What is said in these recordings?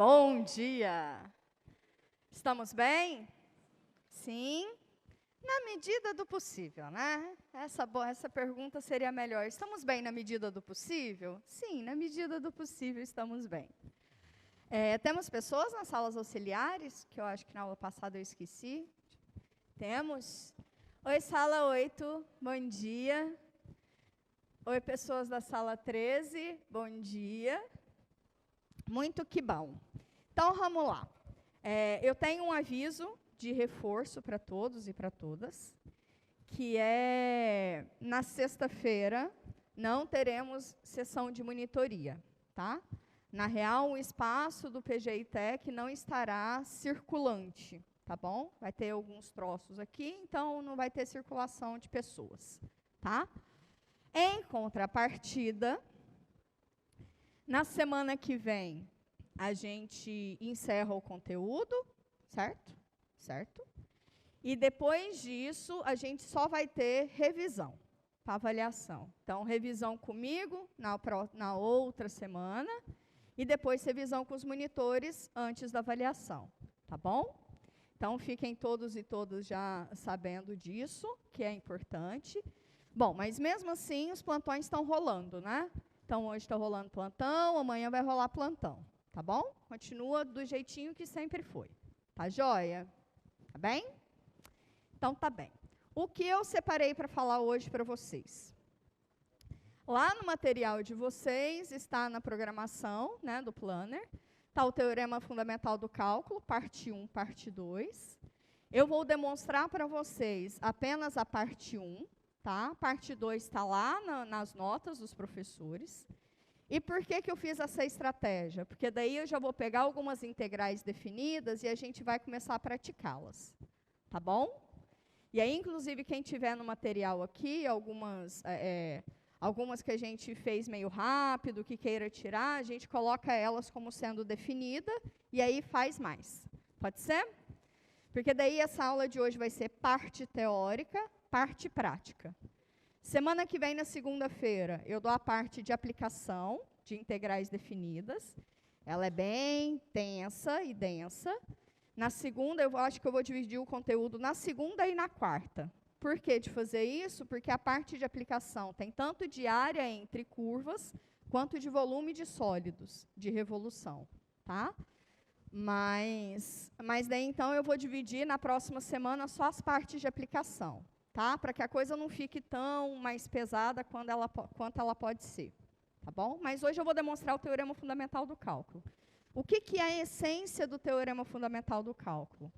Bom dia! Estamos bem? Sim? Na medida do possível, né? Essa pergunta seria melhor. Estamos bem na medida do possível? Sim, na medida do possível estamos bem. Temos pessoas nas salas auxiliares, que eu acho que na aula passada eu esqueci. Temos. Oi, sala 8, bom dia. Oi, pessoas da sala 13, bom dia. Muito que bom. Então, vamos lá. Eu tenho um aviso de reforço para todos e para todas, que é, na sexta-feira, não teremos sessão de monitoria, tá? Na real, o espaço do PGI Tech não estará circulante, tá bom? Vai ter alguns troços aqui, então não vai ter circulação de pessoas, tá? Em contrapartida, na semana que vem, a gente encerra o conteúdo, certo? Certo? E depois disso, a gente só vai ter revisão para avaliação. Então, revisão comigo na outra semana e depois revisão com os monitores antes da avaliação, tá bom? Então, fiquem todos e todas já sabendo disso, que é importante. Bom, mas mesmo assim, os plantões estão rolando, né? Então, hoje está rolando plantão, amanhã vai rolar plantão, tá bom? Continua do jeitinho que sempre foi. Tá joia? Tá bem? Então, tá bem. O que eu separei para falar hoje para vocês? Lá no material de vocês, está na programação, né, do Planner, está o Teorema Fundamental do Cálculo, parte 1, parte 2. Eu vou demonstrar para vocês apenas a parte 1, tá? A parte 2 está lá nas notas dos professores. E por que eu fiz essa estratégia? Porque daí eu já vou pegar algumas integrais definidas e a gente vai começar a praticá-las. Tá bom? E aí, inclusive, quem tiver no material aqui, algumas que a gente fez meio rápido, que queira tirar, a gente coloca elas como sendo definida e aí faz mais. Pode ser? Porque daí essa aula de hoje vai ser parte teórica, parte prática. Semana que vem, na segunda-feira, eu dou a parte de aplicação de integrais definidas. Ela é bem tensa e densa. Na segunda, eu acho que eu vou dividir o conteúdo na segunda e na quarta. Por que de fazer isso? Porque a parte de aplicação tem tanto de área entre curvas, quanto de volume de sólidos, de revolução. Tá? Mas daí, então, eu vou dividir na próxima semana só as partes de aplicação. Tá? Para que a coisa não fique tão mais pesada quanto ela pode ser. Tá bom? Mas hoje eu vou demonstrar o Teorema Fundamental do Cálculo. O que é a essência do Teorema Fundamental do Cálculo?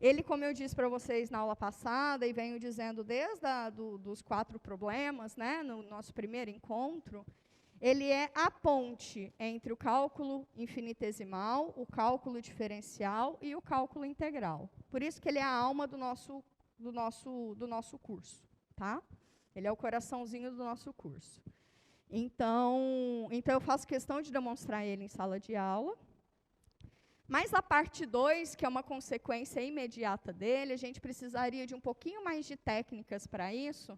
Ele, como eu disse para vocês na aula passada, e venho dizendo desde dos 4 problemas, né, no nosso primeiro encontro, ele é a ponte entre o cálculo infinitesimal, o cálculo diferencial e o cálculo integral. Por isso que ele é a alma do nosso curso, tá? Ele é o coraçãozinho do nosso curso. Então eu faço questão de demonstrar ele em sala de aula. Mas a parte 2, que é uma consequência imediata dele, a gente precisaria de um pouquinho mais de técnicas para isso,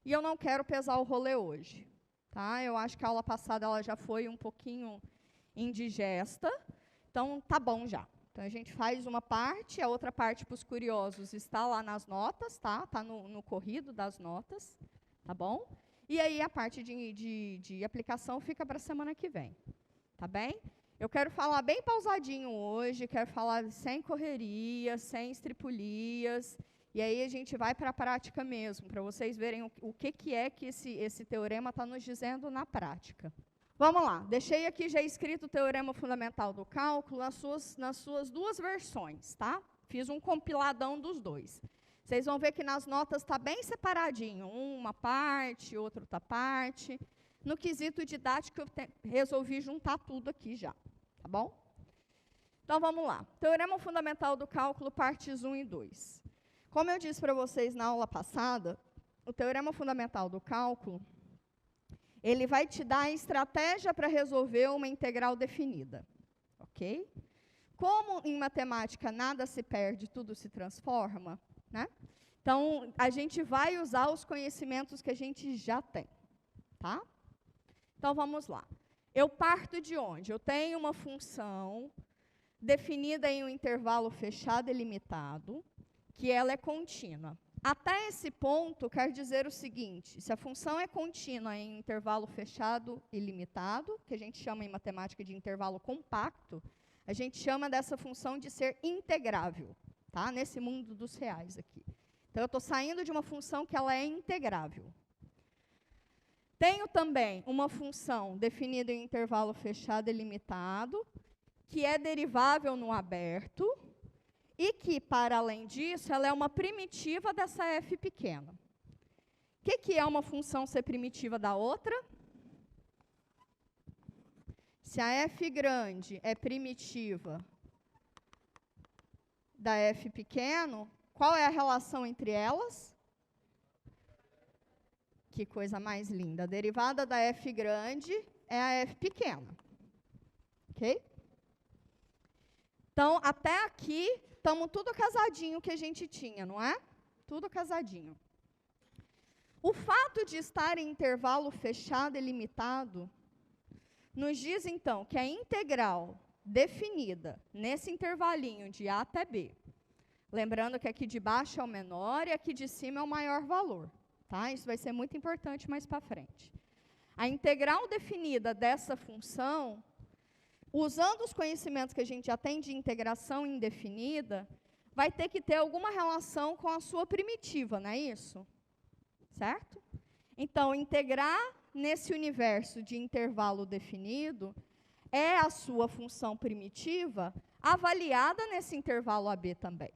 e eu não quero pesar o rolê hoje. Tá? Eu acho que a aula passada ela já foi um pouquinho indigesta, então tá bom já. Então, a gente faz uma parte, a outra parte, para os curiosos, está lá nas notas, tá? Está no corrido das notas, tá bom? E aí, a parte de aplicação fica para a semana que vem, tá bem? Eu quero falar bem pausadinho hoje, quero falar sem correria, sem estripulias, e aí a gente vai para a prática mesmo, para vocês verem o que é que esse teorema está nos dizendo na prática. Vamos lá, deixei aqui já escrito o Teorema Fundamental do Cálculo nas suas 2 versões, tá? Fiz um compiladão dos 2. Vocês vão ver que nas notas está bem separadinho, uma parte, outra parte. No quesito didático, eu resolvi juntar tudo aqui já, tá bom? Então, vamos lá. Teorema Fundamental do Cálculo, partes 1 e 2. Como eu disse para vocês na aula passada, o Teorema Fundamental do Cálculo, ele vai te dar a estratégia para resolver uma integral definida, ok? Como em matemática nada se perde, tudo se transforma, né? Então, a gente vai usar os conhecimentos que a gente já tem, tá? Então, vamos lá. Eu parto de onde? Eu tenho uma função definida em um intervalo fechado e limitado, que ela é contínua. Até esse ponto, quer dizer o seguinte: se a função é contínua em intervalo fechado e limitado, que a gente chama em matemática de intervalo compacto, a gente chama dessa função de ser integrável, tá? Nesse mundo dos reais aqui. Então, eu estou saindo de uma função que ela é integrável. Tenho também uma função definida em intervalo fechado e limitado, que é derivável no aberto, e que, para além disso, ela é uma primitiva dessa f pequena. O que é uma função ser primitiva da outra? Se a f grande é primitiva da f pequeno, qual é a relação entre elas? Que coisa mais linda. A derivada da f grande é a f pequena. Ok? Então, até aqui, estamos tudo casadinho que a gente tinha, não é? Tudo casadinho. O fato de estar em intervalo fechado e limitado nos diz, então, que a integral definida nesse intervalinho de A até B, lembrando que aqui de baixo é o menor e aqui de cima é o maior valor, tá? Isso vai ser muito importante mais para frente. A integral definida dessa função, usando os conhecimentos que a gente já tem de integração indefinida, vai ter que ter alguma relação com a sua primitiva, não é isso? Certo? Então, integrar nesse universo de intervalo definido é a sua função primitiva avaliada nesse intervalo AB também.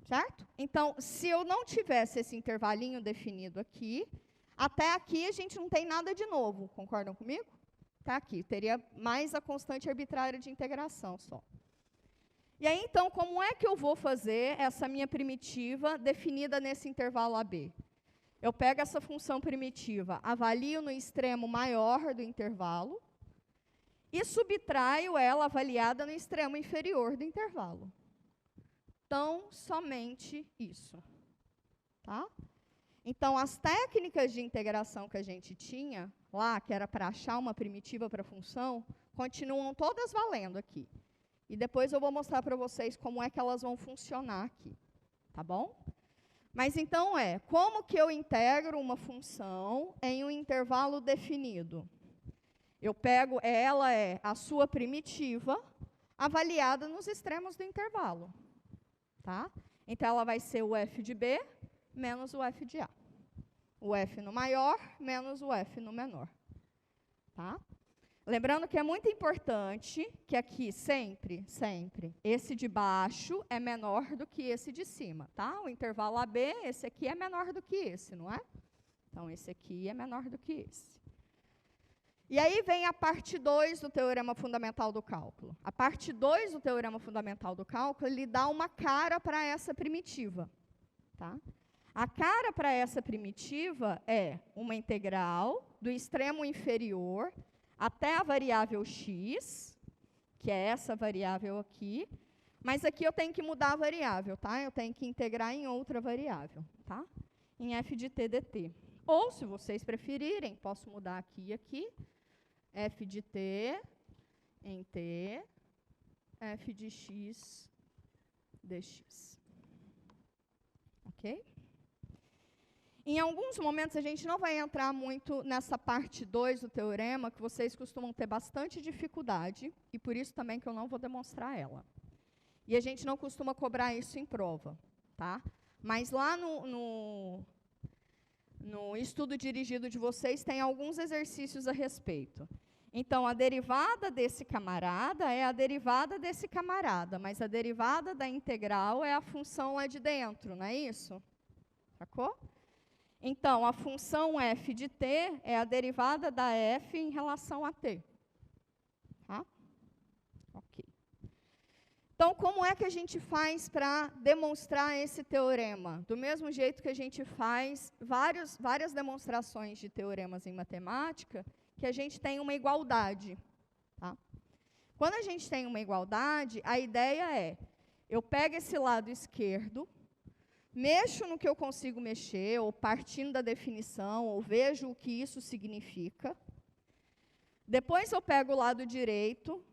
Certo? Então, se eu não tivesse esse intervalinho definido aqui, até aqui a gente não tem nada de novo. Concordam comigo? Está aqui. Teria mais a constante arbitrária de integração só. E aí, então, como é que eu vou fazer essa minha primitiva definida nesse intervalo AB? Eu pego essa função primitiva, avalio no extremo maior do intervalo e subtraio ela avaliada no extremo inferior do intervalo. Então, somente isso. Tá? Então, as técnicas de integração que a gente tinha lá, que era para achar uma primitiva para a função, continuam todas valendo aqui. E depois eu vou mostrar para vocês como é que elas vão funcionar aqui. Tá bom? Mas então como que eu integro uma função em um intervalo definido? Eu pego, ela é a sua primitiva, avaliada nos extremos do intervalo. Tá? Então, ela vai ser o f de B menos o f de A. O f no maior menos o f no menor. Tá? Lembrando que é muito importante que aqui, sempre, esse de baixo é menor do que esse de cima, tá? O intervalo AB, esse aqui é menor do que esse, não é? Então, esse aqui é menor do que esse. E aí vem a parte 2 do teorema fundamental do cálculo. A parte 2 do teorema fundamental do cálculo, ele dá uma cara para essa primitiva, tá? A cara para essa primitiva é uma integral do extremo inferior até a variável x, que é essa variável aqui, mas aqui eu tenho que mudar a variável, tá? Eu tenho que integrar em outra variável, tá? Em f de t dt. Ou, se vocês preferirem, posso mudar aqui e aqui, f de t em t, f de x dx. Ok? Em alguns momentos, a gente não vai entrar muito nessa parte 2 do teorema, que vocês costumam ter bastante dificuldade, e por isso também que eu não vou demonstrar ela. E a gente não costuma cobrar isso em prova, tá? Mas lá no estudo dirigido de vocês, tem alguns exercícios a respeito. Então, a derivada desse camarada é a derivada desse camarada, mas a derivada da integral é a função lá de dentro, não é isso? Sacou? Então, a função f de t é a derivada da f em relação a t. Tá? Ok. Então, como é que a gente faz para demonstrar esse teorema? Do mesmo jeito que a gente faz várias demonstrações de teoremas em matemática, que a gente tem uma igualdade. Tá? Quando a gente tem uma igualdade, a ideia é, eu pego esse lado esquerdo, mexo no que eu consigo mexer, ou partindo da definição, ou vejo o que isso significa. Depois eu pego o lado direito,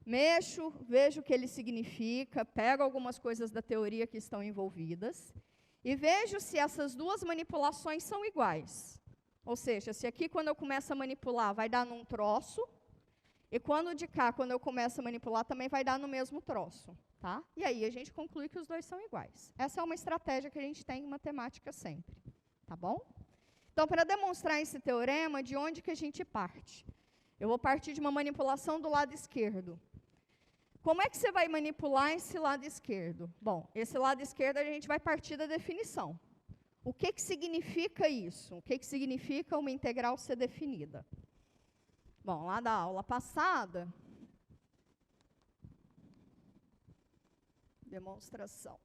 mexo, vejo o que ele significa, pego algumas coisas da teoria que estão envolvidas e vejo se essas duas manipulações são iguais. Ou seja, se aqui quando eu começo a manipular vai dar num troço, e quando de cá, quando eu começo a manipular, também vai dar no mesmo troço. Tá? E aí a gente conclui que os dois são iguais. Essa é uma estratégia que a gente tem em matemática sempre. Tá bom? Então, para demonstrar esse teorema, de onde que a gente parte? Eu vou partir de uma manipulação do lado esquerdo. Como é que você vai manipular esse lado esquerdo? Bom, esse lado esquerdo a gente vai partir da definição. O que significa isso? O que significa uma integral ser definida? Bom, lá da aula passada, demonstração.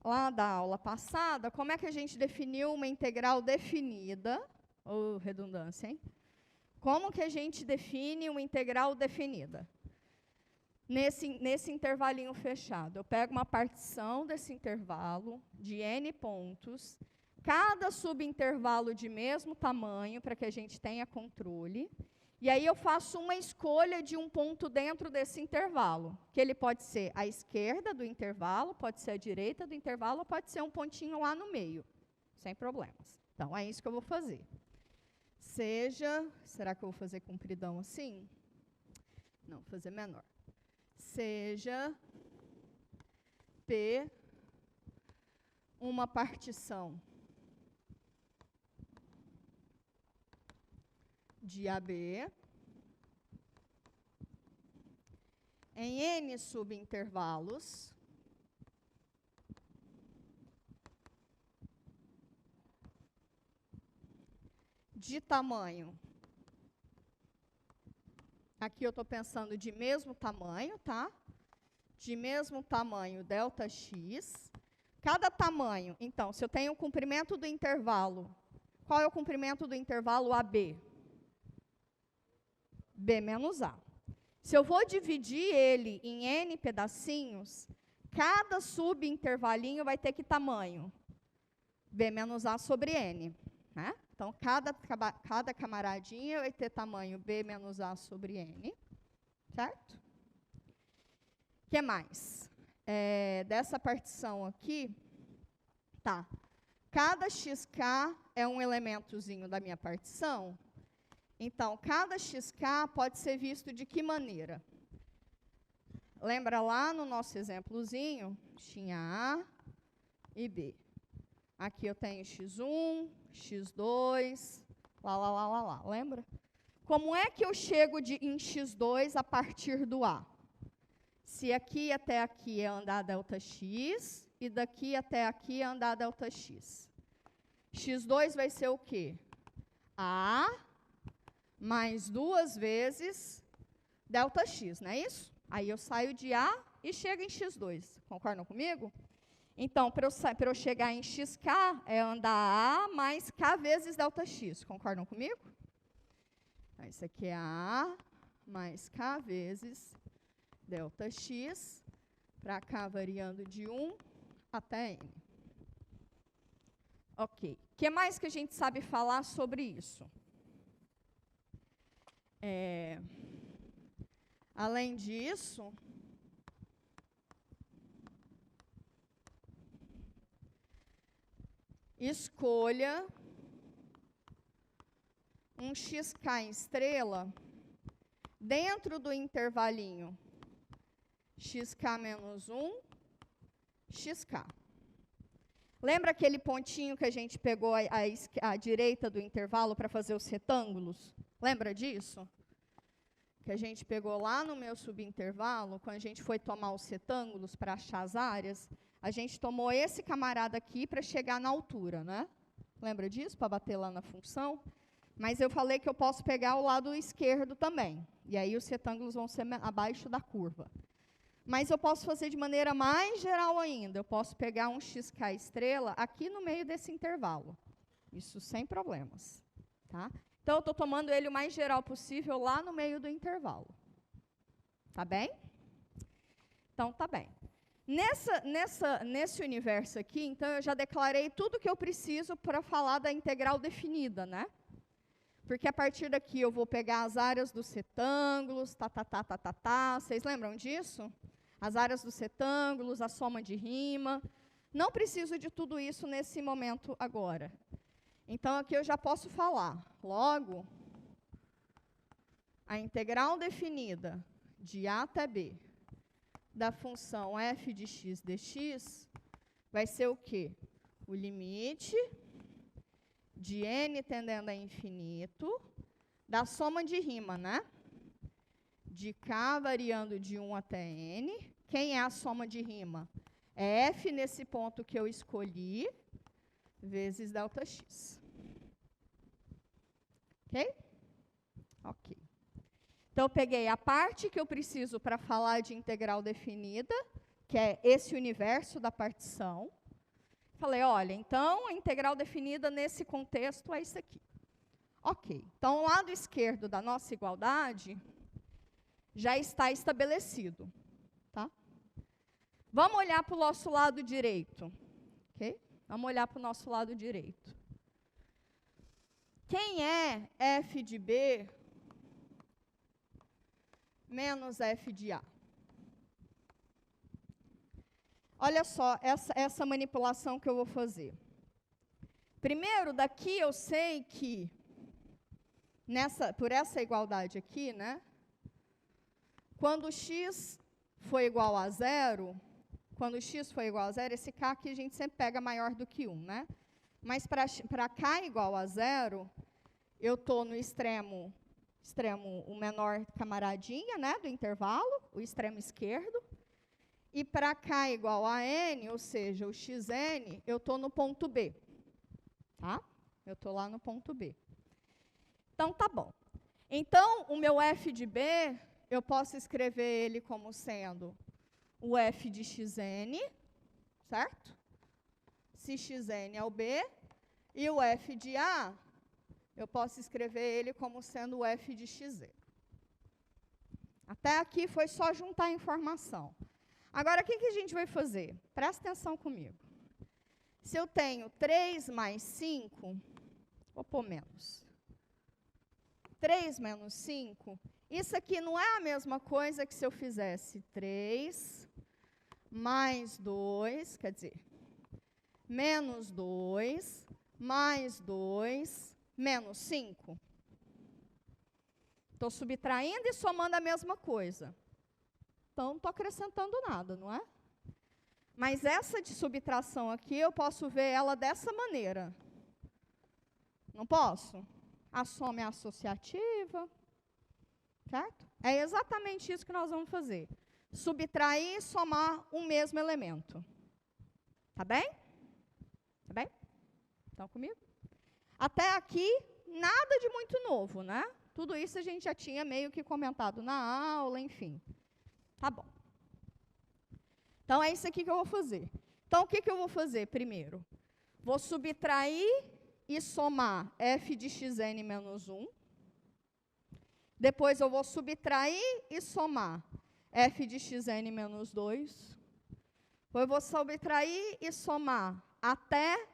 Lá da aula passada, como é que a gente definiu uma integral definida? Ou redundância, hein? Como que a gente define uma integral definida? Nesse intervalinho fechado, eu pego uma partição desse intervalo de n pontos, cada subintervalo de mesmo tamanho, para que a gente tenha controle, e aí eu faço uma escolha de um ponto dentro desse intervalo, que ele pode ser a esquerda do intervalo, pode ser a direita do intervalo, ou pode ser um pontinho lá no meio, sem problemas. Então, é isso que eu vou fazer. Será que eu vou fazer compridão assim? Não, vou fazer menor. Seja P uma partição de AB em N subintervalos de tamanho. Aqui eu estou pensando de mesmo tamanho, tá? De mesmo tamanho ΔX. Cada tamanho, então, se eu tenho o comprimento do intervalo, qual é o comprimento do intervalo AB? B menos A. Se eu vou dividir ele em N pedacinhos, cada subintervalinho vai ter que tamanho? B menos A sobre N, né? Então, cada camaradinha vai ter tamanho B menos A sobre N, certo? O que mais? Dessa partição aqui, tá. Cada xk é um elementozinho da minha partição. Então, cada xk pode ser visto de que maneira? Lembra lá no nosso exemplozinho? Tinha A e B. Aqui eu tenho x1, x2, lá. Lembra? Como é que eu chego em x2 a partir do A? Se aqui até aqui é andar ΔX, e daqui até aqui é andar ΔX. x2 vai ser o quê? A mais 2 vezes ΔX, não é isso? Aí eu saio de A e chego em x2. Concordam comigo? Então, para eu chegar em xk, é andar A mais k vezes ΔX. Concordam comigo? Então, isso aqui é A mais k vezes ΔX, para cá variando de 1 até n. Ok. O que mais que a gente sabe falar sobre isso? Além disso, escolha um xk em estrela dentro do intervalinho xk menos 1, xk. Lembra aquele pontinho que a gente pegou à direita do intervalo para fazer os retângulos? Lembra disso? Que a gente pegou lá no meu subintervalo, quando a gente foi tomar os retângulos para achar as áreas, a gente tomou esse camarada aqui para chegar na altura, né? Lembra disso? Para bater lá na função? Mas eu falei que eu posso pegar o lado esquerdo também. E aí os retângulos vão ser abaixo da curva. Mas eu posso fazer de maneira mais geral ainda. Eu posso pegar um xk estrela aqui no meio desse intervalo. Isso sem problemas. Tá? Então, eu estou tomando ele o mais geral possível lá no meio do intervalo. Tá bem? Então, tá bem. Nesse universo aqui, então, eu já declarei tudo que eu preciso para falar da integral definida, né? Porque a partir daqui eu vou pegar as áreas dos retângulos, Vocês lembram disso? As áreas dos retângulos, a soma de rima. Não preciso de tudo isso nesse momento agora. Então, aqui eu já posso falar. Logo, a integral definida de A até B da função f de x dx vai ser o quê? O limite de n tendendo a infinito da soma de rima, né? De k variando de 1 até n. Quem é a soma de rima? É f nesse ponto que eu escolhi, vezes ΔX. Ok? Ok. Então, eu peguei a parte que eu preciso para falar de integral definida, que é esse universo da partição. Falei, olha, então, a integral definida nesse contexto é isso aqui. Ok. Então, o lado esquerdo da nossa igualdade já está estabelecido. Tá? Vamos olhar para o nosso lado direito. Ok? Vamos olhar para o nosso lado direito. Quem é f de B menos f de A? Olha só essa manipulação que eu vou fazer. Primeiro, daqui eu sei que, por essa igualdade aqui, né, quando x for igual a zero, esse k aqui a gente sempre pega maior do que 1, né? Mas para k igual a zero, eu estou no extremo, o menor camaradinha, né, do intervalo, o extremo esquerdo. E para k igual a n, ou seja, o xn, eu estou no ponto B. Tá? Eu estou lá no ponto B. Então, tá bom. Então, o meu f de B, eu posso escrever ele como sendo o f de xn, certo? Se xn é o B. E o f de A, eu posso escrever ele como sendo o f de xz. Até aqui foi só juntar a informação. Agora, o que a gente vai fazer? Presta atenção comigo. Se eu tenho 3 mais 5, vou pôr menos. 3 menos 5, isso aqui não é a mesma coisa que se eu fizesse 3 mais 2, quer dizer, menos 2, mais 2, menos 5. Estou subtraindo e somando a mesma coisa. Então, não estou acrescentando nada, não é? Mas essa de subtração aqui, eu posso ver ela dessa maneira. Não posso? A soma é associativa, certo? É exatamente isso que nós vamos fazer. Subtrair e somar um mesmo elemento. Tá bem? Tá bem? Estão comigo? Até aqui, nada de muito novo, né? Tudo isso a gente já tinha meio que comentado na aula, enfim. Tá bom. Então, é isso aqui que eu vou fazer. Então, o que eu vou fazer primeiro? Vou subtrair e somar f de xn menos 1. Depois, eu vou subtrair e somar f de xn menos 2. Depois, eu vou subtrair e somar até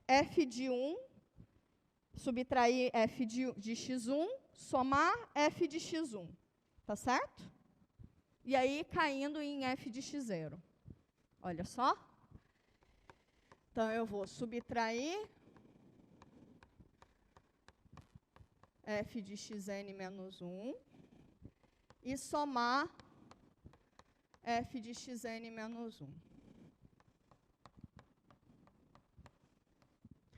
f de 1. Subtrair f de x1, somar f de x1. Tá certo? E aí, caindo em f de x0. Olha só. Então, eu vou subtrair f de xn menos 1 e somar f de xn menos 1.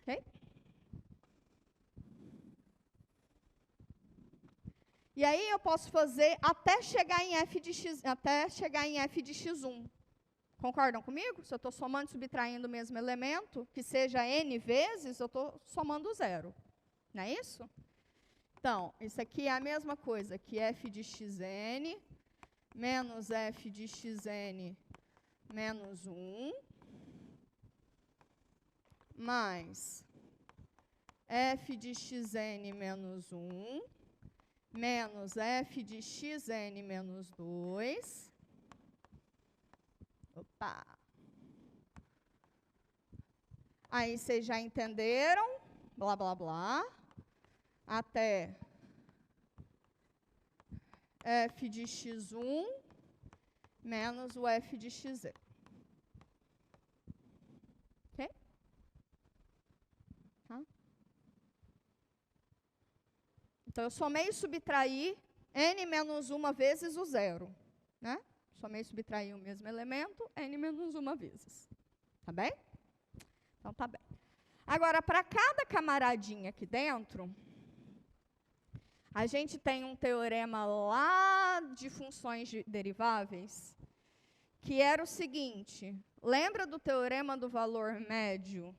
Ok? E aí, eu posso fazer até chegar em f de x1. Concordam comigo? Se eu estou somando e subtraindo o mesmo elemento, que seja n vezes, eu estou somando zero. Não é isso? Então, isso aqui é a mesma coisa que f de xn menos f de xn menos 1 mais f de xn menos 1 menos f de xn menos 2. Opa! Aí, vocês já entenderam? Blá, blá, blá. até f de x1 menos o f de x0. Ok? Tá? Então, eu somei e subtraí n menos 1 vezes o zero. Né? Somei e subtraí o mesmo elemento, n menos 1 vezes. Tá bem? Então, tá bem. Agora, para cada camaradinha aqui dentro, a gente tem um teorema lá de funções deriváveis, que era o seguinte, lembra do teorema do valor médio?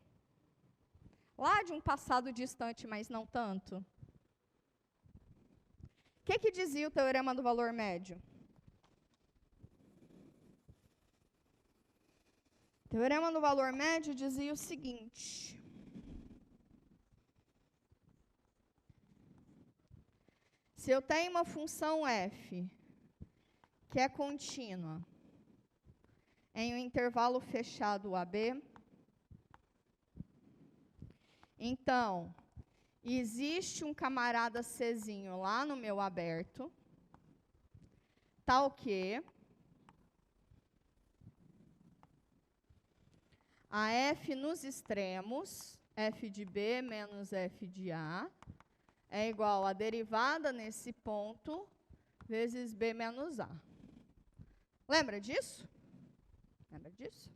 Lá de um passado distante, mas não tanto. O que dizia o teorema do valor médio? O teorema do valor médio dizia o seguinte. Se eu tenho uma função f, que é contínua, em um intervalo fechado AB, então, existe um camarada Czinho lá no meu aberto, tal que a f nos extremos, f de B menos f de A, é igual a derivada nesse ponto vezes B menos A. Lembra disso? Lembra disso?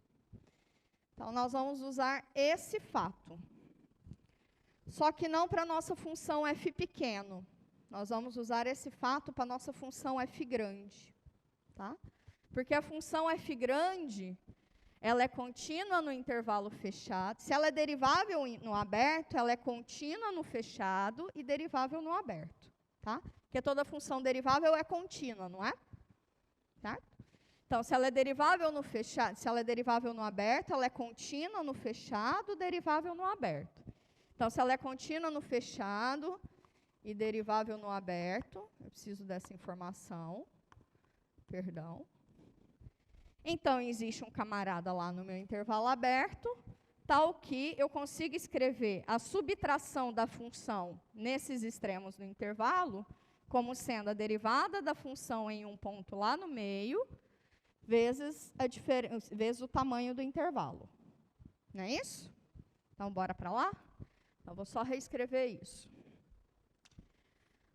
Então, nós vamos usar esse fato. Só que não para a nossa função f pequeno. Nós vamos usar esse fato para a nossa função f grande. Tá? Porque a função f grande, ela é contínua no intervalo fechado. Se ela é derivável no aberto, ela é contínua no fechado e derivável no aberto. Tá? Porque toda função derivável é contínua, não é? Certo? Então, se ela é derivável no fechado, se ela é derivável no aberto, ela é contínua no fechado, derivável no aberto. Então, se ela é contínua no fechado e derivável no aberto, eu preciso dessa informação. Perdão. Então, existe um camarada lá no meu intervalo aberto, tal que eu consigo escrever a subtração da função nesses extremos do intervalo, como sendo a derivada da função em um ponto lá no meio, vezes o tamanho do intervalo. Não é isso? Então, bora para lá? Então, vou só reescrever isso.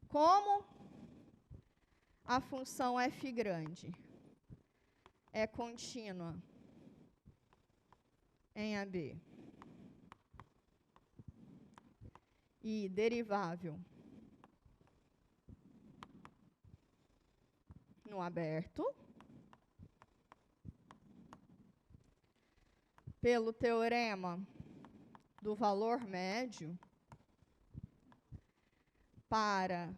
Como a função f grande é contínua em AB e derivável no aberto, pelo teorema do valor médio, para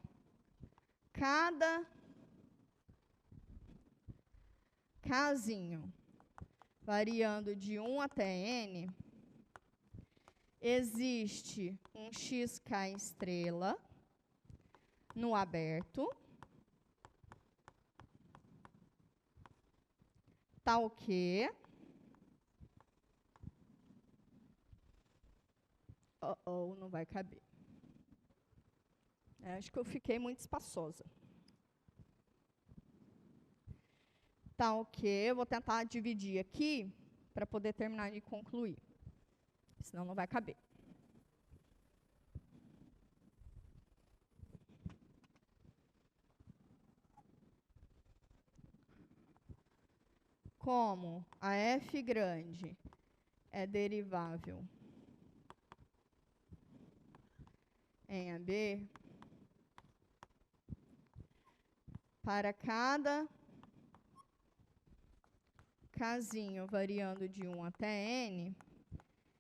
cada casinho variando de 1 até n, existe um xk estrela no aberto, tal que não vai caber. Acho que eu fiquei muito espaçosa. Tal que eu vou tentar dividir aqui para poder terminar de concluir. Senão não vai caber. Como a f grande é derivável em AB, para cada casinho variando de 1 até n,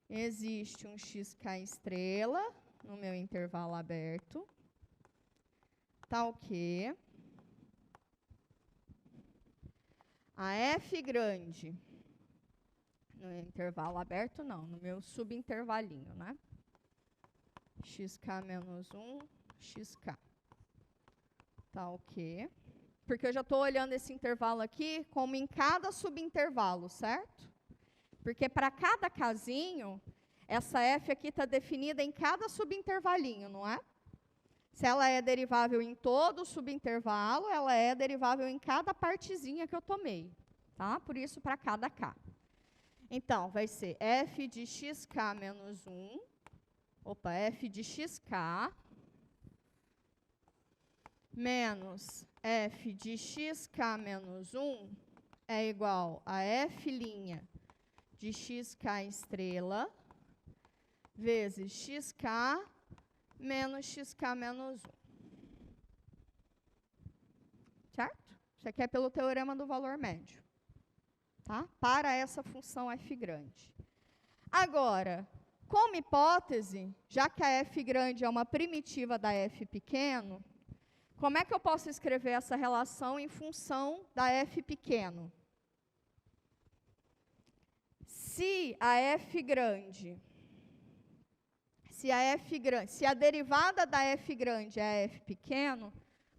existe um xk estrela no meu intervalo aberto, tal que a f grande, no intervalo aberto não, no meu subintervalinho, né? Xk menos 1, xk. Tal que, porque eu já estou olhando esse intervalo aqui como em cada subintervalo, certo? Porque para cada casinho, essa f aqui está definida em cada subintervalinho, não é? Se ela é derivável em todo o subintervalo, ela é derivável em cada partezinha que eu tomei. Tá? Por isso, para cada k. Então, vai ser f de xk menos 1. Opa, f de xk menos f de xk menos 1 é igual a f' de xk estrela vezes xk menos xk menos 1. Certo? Isso aqui é pelo teorema do valor médio. Tá? Para essa função f grande. Agora, como hipótese, já que a f grande é uma primitiva da f pequeno, como é que eu posso escrever essa relação em função da f pequeno? Se a derivada da f grande é f pequeno,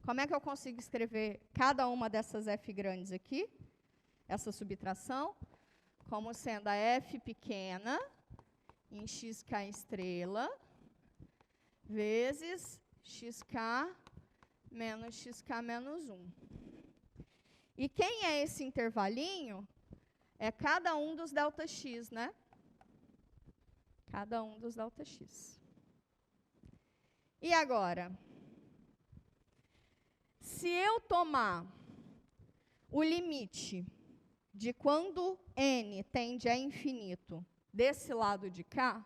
como é que eu consigo escrever cada uma dessas f grandes aqui? Essa subtração, como sendo a f pequena em xk estrela vezes xk menos xk menos 1. E quem é esse intervalinho? É cada um dos ΔX, né? Cada um dos ΔX. E agora? Se eu tomar o limite de quando n tende a infinito desse lado de cá,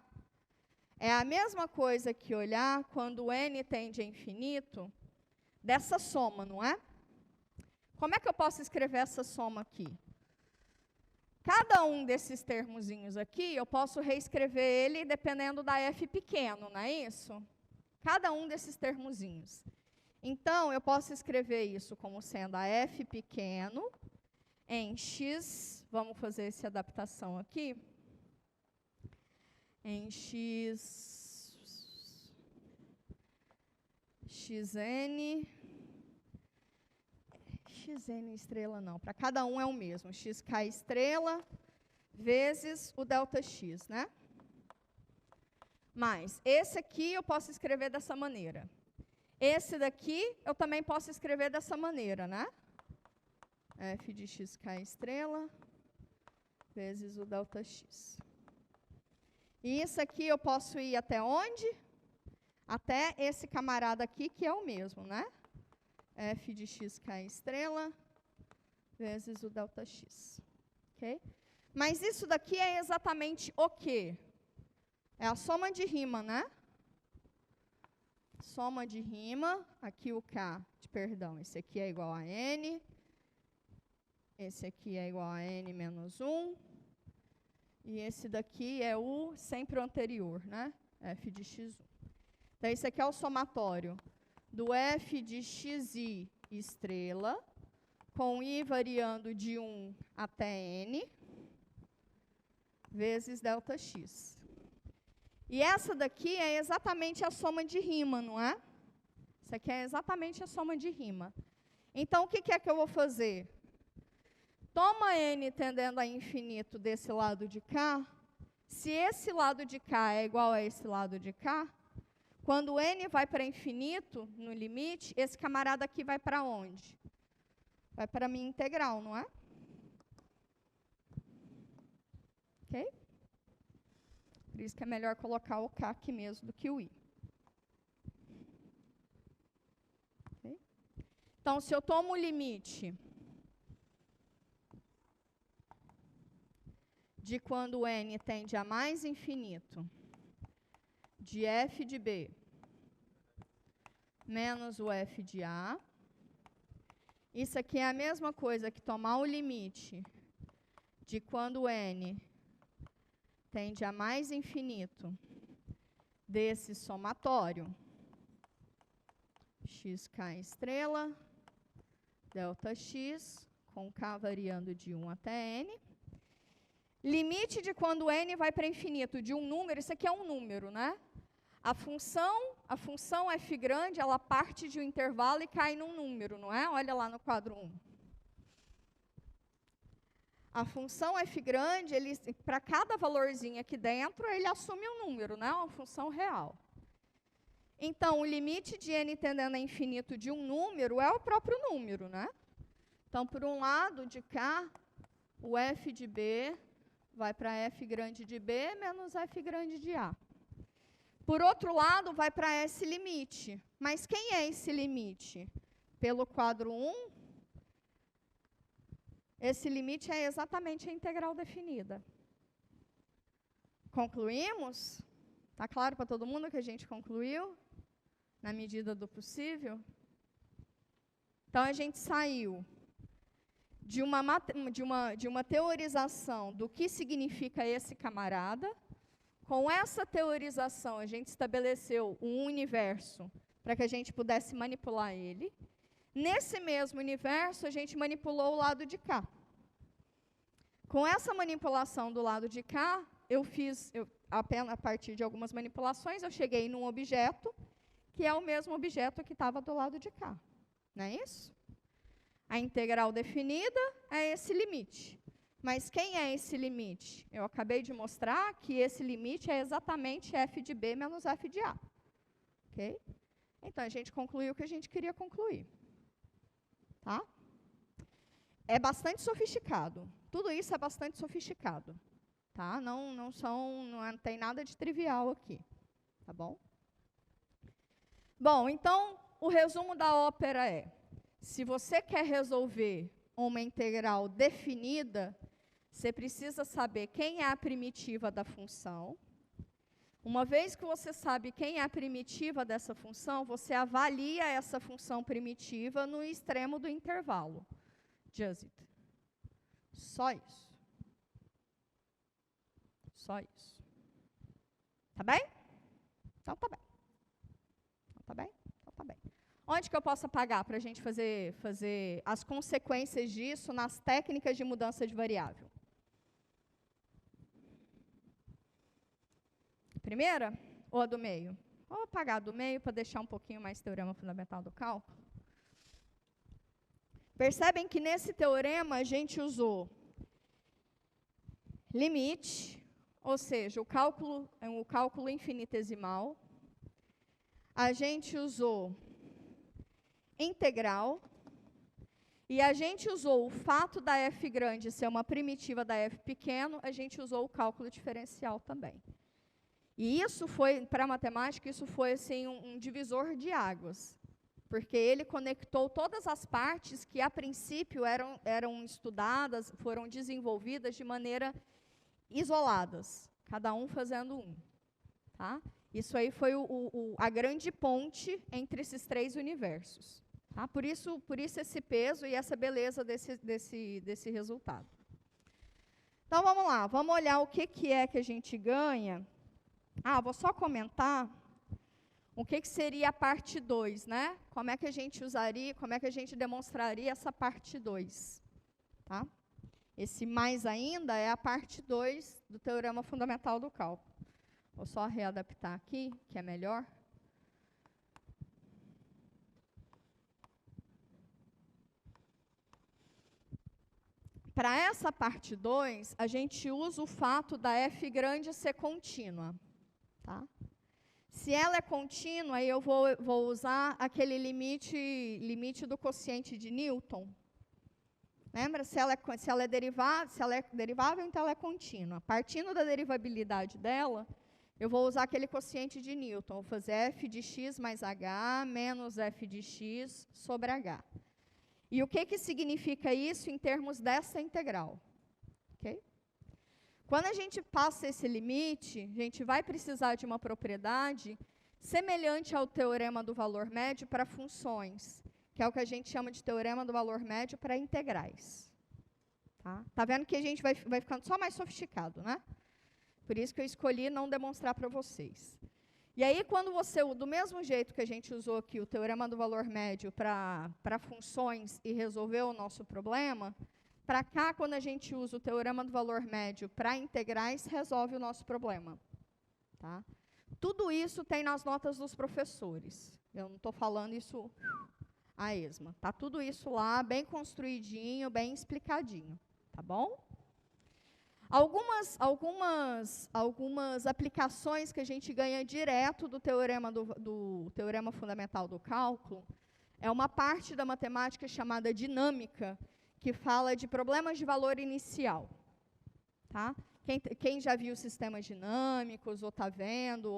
é a mesma coisa que olhar quando n tende a infinito dessa soma, não é? Como é que eu posso escrever essa soma aqui? Cada um desses termozinhos aqui, eu posso reescrever ele dependendo da f pequeno, não é isso? Cada um desses termozinhos. Então, eu posso escrever isso como sendo a f pequeno em x, vamos fazer essa adaptação aqui, em xn estrela não, para cada um é o mesmo, xk estrela vezes o ΔX, né? Mas esse aqui eu posso escrever dessa maneira. Esse daqui eu também posso escrever dessa maneira, né? F de xk estrela vezes o ΔX. E isso aqui eu posso ir até onde? Até esse camarada aqui, que é o mesmo, né? F de xk estrela vezes o ΔX. Ok? Mas isso daqui é exatamente o quê? É a soma de rima, né? Soma de rima, aqui o K, perdão, esse aqui é igual a N, esse aqui é igual a N menos 1, e esse daqui é o sempre o anterior, né? F de x1. Então, esse aqui é o somatório do F de xi estrela, com I variando de 1 até N, vezes ΔX. E essa daqui é exatamente a soma de rima, não é? Isso aqui é exatamente a soma de rima. Então, o que é que eu vou fazer? Toma n tendendo a infinito desse lado de cá. Se esse lado de cá é igual a esse lado de cá, quando n vai para infinito, no limite, esse camarada aqui vai para onde? Vai para a minha integral, não é? Ok? Por isso que é melhor colocar o k aqui mesmo do que o i. Okay? Então, se eu tomo o limite de quando n tende a mais infinito de f de b menos o f de a, isso aqui é a mesma coisa que tomar o limite de quando n tende a mais infinito desse somatório, xk estrela, ΔX, com k variando de 1 até n. Limite de quando n vai para infinito de um número, isso aqui é um número, né? A função f grande, ela parte de um intervalo e cai num número, não é? Olha lá no quadro 1. A função f grande, para cada valorzinho aqui dentro, ele assume um número, né? Uma função real. Então, o limite de n tendendo a infinito de um número é o próprio número, né? Então, por um lado de cá, o f de b vai para f grande de b menos f grande de a. Por outro lado, vai para esse limite. Mas quem é esse limite? Pelo quadro 1, esse limite é exatamente a integral definida. Concluímos? Está claro para todo mundo que a gente concluiu? Na medida do possível? Então, a gente saiu de uma teorização do que significa esse camarada. Com essa teorização, a gente estabeleceu um universo para que a gente pudesse manipular ele. Nesse mesmo universo, a gente manipulou o lado de cá. Com essa manipulação do lado de cá, apenas a partir de algumas manipulações, eu cheguei num objeto, que é o mesmo objeto que estava do lado de cá. Não é isso? A integral definida é esse limite. Mas quem é esse limite? Eu acabei de mostrar que esse limite é exatamente f de b menos f de a. Ok? Então, a gente concluiu o que a gente queria concluir. Tá? É bastante sofisticado. Tudo isso é bastante sofisticado. Tá? Não tem nada de trivial aqui. Tá bom? Bom, então, o resumo da ópera é: se você quer resolver uma integral definida, você precisa saber quem é a primitiva da função. Uma vez que você sabe quem é a primitiva dessa função, você avalia essa função primitiva no extremo do intervalo. Just it. Só isso. Só isso. Tá bem? Então tá bem. Então tá bem? Então tá bem. Onde que eu posso apagar para a gente fazer as consequências disso nas técnicas de mudança de variável? Primeira ou a do meio? Vou apagar a do meio para deixar um pouquinho mais teorema fundamental do cálculo. Percebem que nesse teorema a gente usou limite, ou seja, o cálculo infinitesimal. A gente usou integral, e a gente usou o fato da f grande ser uma primitiva da f pequeno, a gente usou o cálculo diferencial também. E isso foi, para a matemática, isso foi assim, um divisor de águas, porque ele conectou todas as partes que, a princípio, eram estudadas, foram desenvolvidas de maneira isoladas, cada um fazendo um. Tá? Isso aí foi a grande ponte entre esses três universos. Tá? Por isso esse peso e essa beleza desse resultado. Então, vamos lá. Vamos olhar o que é que a gente ganha. Vou só comentar o que seria a parte 2, né? Como é que a gente usaria, como é que a gente demonstraria essa parte 2. Tá? Esse mais ainda é a parte 2 do teorema fundamental do cálculo. Vou só readaptar aqui, que é melhor. Para essa parte 2, a gente usa o fato da f grande ser contínua. Tá? Se ela é contínua, eu vou usar aquele limite do quociente de Newton. Lembra? Se ela é derivável, então ela é contínua. Partindo da derivabilidade dela, eu vou usar aquele quociente de Newton. Vou fazer f de x mais h menos f de x sobre h. E o que significa isso em termos dessa integral? Okay? Quando a gente passa esse limite, a gente vai precisar de uma propriedade semelhante ao teorema do valor médio para funções, que é o que a gente chama de teorema do valor médio para integrais. Tá vendo que a gente vai ficando só mais sofisticado, né? Por isso que eu escolhi não demonstrar para vocês. E aí, do mesmo jeito que a gente usou aqui o teorema do valor médio para funções e resolveu o nosso problema, para cá, quando a gente usa o teorema do valor médio para integrais, resolve o nosso problema. Tá? Tudo isso tem nas notas dos professores. Eu não estou falando isso a esmo. Está tudo isso lá, bem construidinho, bem explicadinho. Tá bom? Algumas aplicações que a gente ganha direto do teorema fundamental do cálculo é uma parte da matemática chamada dinâmica, que fala de problemas de valor inicial. Tá? Quem já viu sistemas dinâmicos, ou está vendo,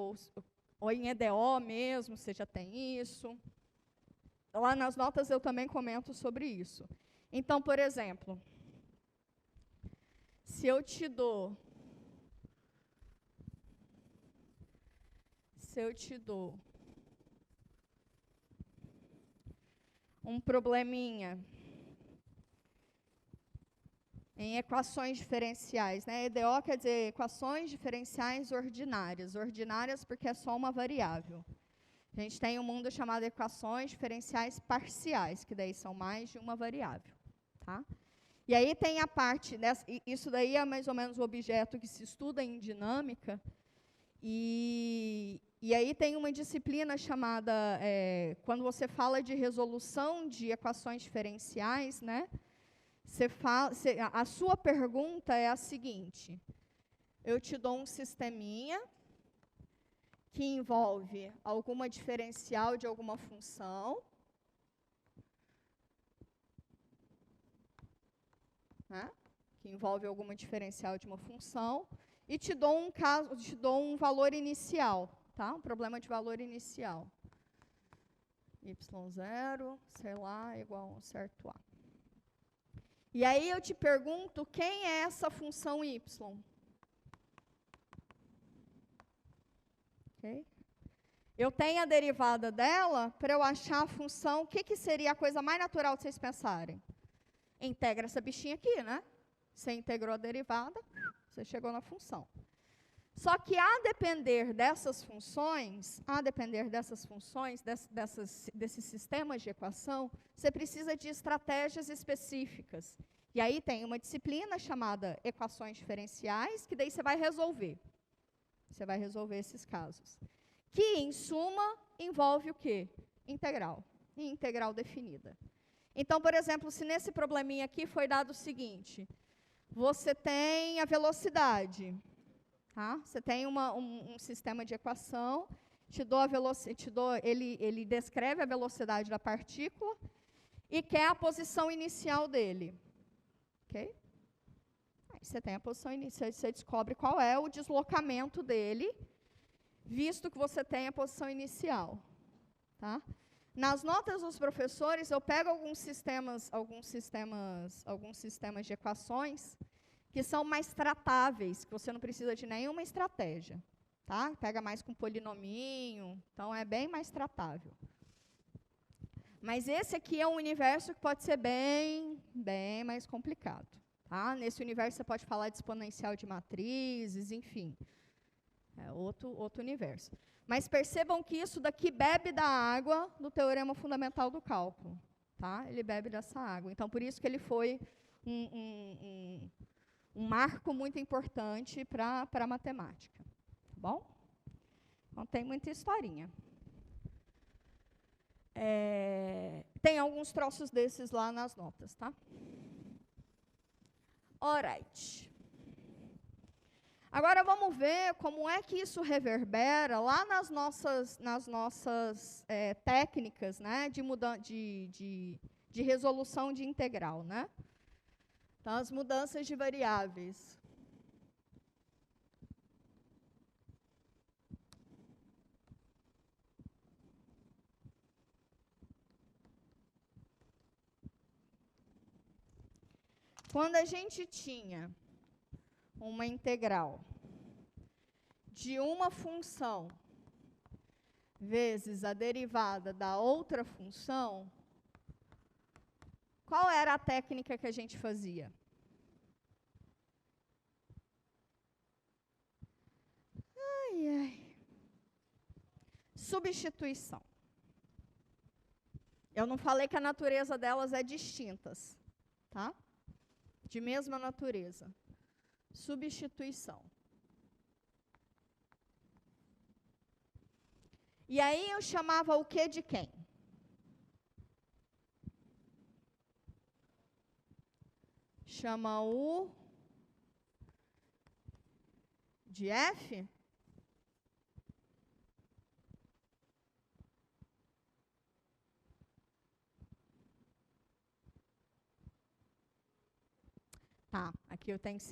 ou em EDO mesmo, você já tem isso. Lá nas notas eu também comento sobre isso. Então, por exemplo, se eu te dou um probleminha em equações diferenciais, né? EDO quer dizer equações diferenciais ordinárias. Ordinárias porque é só uma variável. A gente tem um mundo chamado equações diferenciais parciais, que daí são mais de uma variável. Tá? E aí tem a parte, isso daí é mais ou menos o objeto que se estuda em dinâmica, e aí tem uma disciplina chamada, quando você fala de resolução de equações diferenciais, né, a sua pergunta é a seguinte: eu te dou um sisteminha que envolve alguma diferencial de alguma função, né, que envolve alguma diferencial de uma função, e te dou um valor inicial, tá? Um problema de valor inicial. y0, sei lá, igual a um certo a. E aí eu te pergunto, quem é essa função y? Okay? Eu tenho a derivada dela, para eu achar a função, o que seria a coisa mais natural de vocês pensarem? Integra essa bichinha aqui, né? Você integrou a derivada, você chegou na função. Só que a depender dessas funções, desses sistemas de equação, você precisa de estratégias específicas. E aí tem uma disciplina chamada equações diferenciais, que daí você vai resolver. Você vai resolver esses casos. Que, em suma, envolve o quê? Integral. E integral definida. Então, por exemplo, se nesse probleminha aqui foi dado o seguinte: você tem a velocidade. Tá? Você tem um sistema de equação, ele descreve a velocidade da partícula e quer a posição inicial dele. Okay? Aí você tem a posição inicial, você descobre qual é o deslocamento dele, visto que você tem a posição inicial. Tá? Nas notas dos professores, eu pego alguns sistemas de equações que são mais tratáveis, que você não precisa de nenhuma estratégia. Tá? Pega mais com polinominho, então é bem mais tratável. Mas esse aqui é um universo que pode ser bem mais complicado. Tá? Nesse universo você pode falar de exponencial de matrizes, enfim. É outro universo. Mas percebam que isso daqui bebe da água do teorema fundamental do cálculo. Tá? Ele bebe dessa água. Então, por isso que ele foi um marco muito importante para a matemática. Tá bom? Então, tem muita historinha. Tem alguns troços desses lá nas notas, tá? Alright. Agora vamos ver como é que isso reverbera lá nas nossas técnicas, né, de resolução de integral, né? Então, as mudanças de variáveis. Quando a gente tinha uma integral de uma função vezes a derivada da outra função, qual era a técnica que a gente fazia? Substituição. Eu não falei que a natureza delas é distintas, tá? De mesma natureza. Substituição. E aí eu chamava o que de quem? Chama o de f? Tá, aqui eu tenho que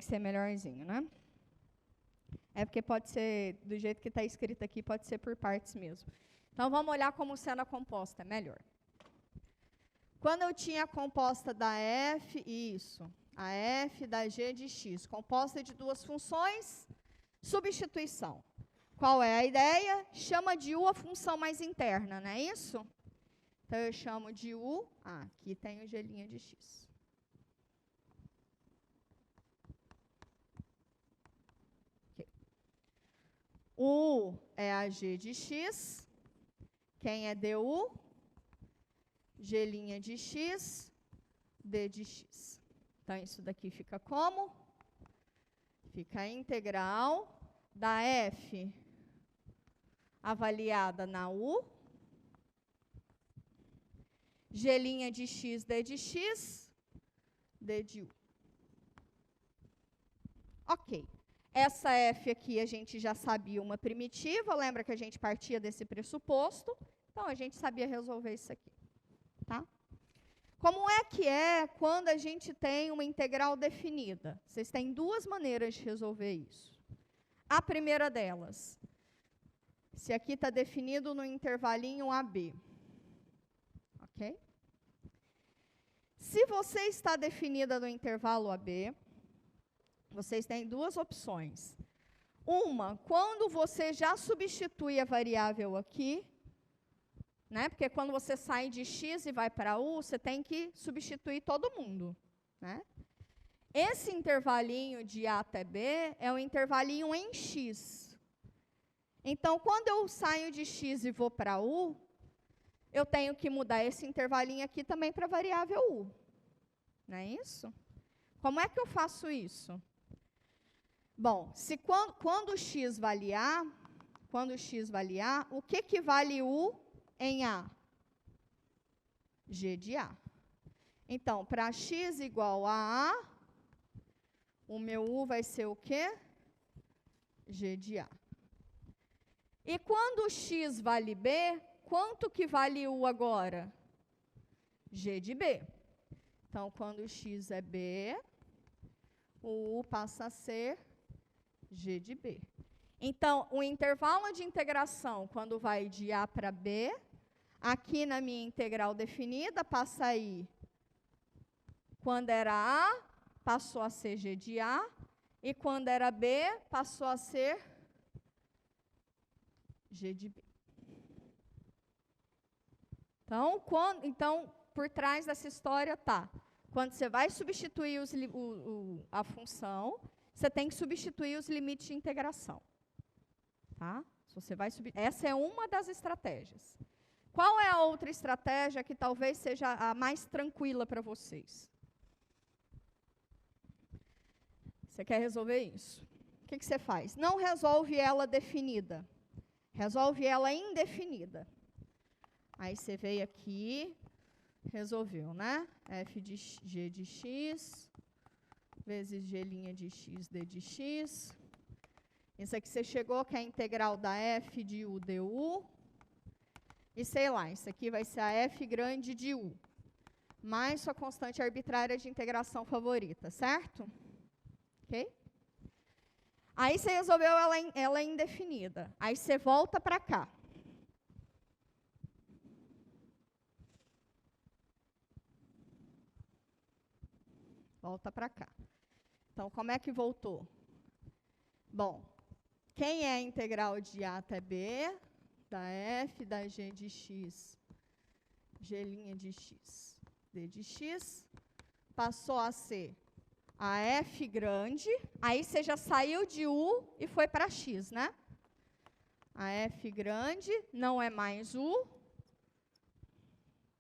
ser melhorzinho, né? É porque pode ser, do jeito que está escrito aqui, pode ser por partes mesmo. Então, vamos olhar como sendo a composta, é melhor. Quando eu tinha a composta da f, isso, a f da g de x, composta de duas funções, substituição. Qual é a ideia? Chama de u a função mais interna, não é isso? Então, eu chamo de u, aqui tem o g' de x. Okay. U é a g de x. Quem é du? G' de x, d de x. Então, isso daqui fica como? Fica a integral da f avaliada na u, G' de x, d de x, d de u. Ok. Essa f aqui a gente já sabia uma primitiva, lembra que a gente partia desse pressuposto? Então, a gente sabia resolver isso aqui. Tá? Como é quando a gente tem uma integral definida? Vocês têm duas maneiras de resolver isso. A primeira delas, se aqui está definido no intervalinho AB. Ok? Se você está definida no intervalo AB, vocês têm duas opções. Uma, quando você já substitui a variável aqui, né? Porque quando você sai de x e vai para u, você tem que substituir todo mundo. Né? Esse intervalinho de A até B é um intervalinho em x. Então, quando eu saio de x e vou para u, eu tenho que mudar esse intervalinho aqui também para a variável u. Não é isso? Como é que eu faço isso? Bom, quando x vale A, o que vale u em A? G de A. Então, para x igual a A, o meu u vai ser o quê? G de A. E quando x vale B, quanto que vale u agora? G de B. Então, quando x é B, o u passa a ser G de B. Então, o intervalo de integração, quando vai de A para B, aqui na minha integral definida, passa aí, quando era A, passou a ser G de A, e quando era B, passou a ser G de B. Então, por trás dessa história está, quando você vai substituir a função, você tem que substituir os limites de integração. Tá? Essa é uma das estratégias. Qual é a outra estratégia que talvez seja a mais tranquila para vocês? Você quer resolver isso? O que você faz? Não resolve ela definida. Resolve ela indefinida. Aí você veio aqui, resolveu, né? F de g de x, vezes g' de x, d de x. Isso aqui você chegou, que é a integral da f de u du. E sei lá, isso aqui vai ser a f grande de u, mais sua constante arbitrária de integração favorita, certo? Ok? Aí você resolveu ela indefinida. Aí você volta para cá. Volta para cá. Então, como é que voltou? Bom, quem é a integral de A até B? Da f da g de x, g' de x, d de x, passou a ser a f grande, aí você já saiu de u e foi para x, né? A f grande não é mais u.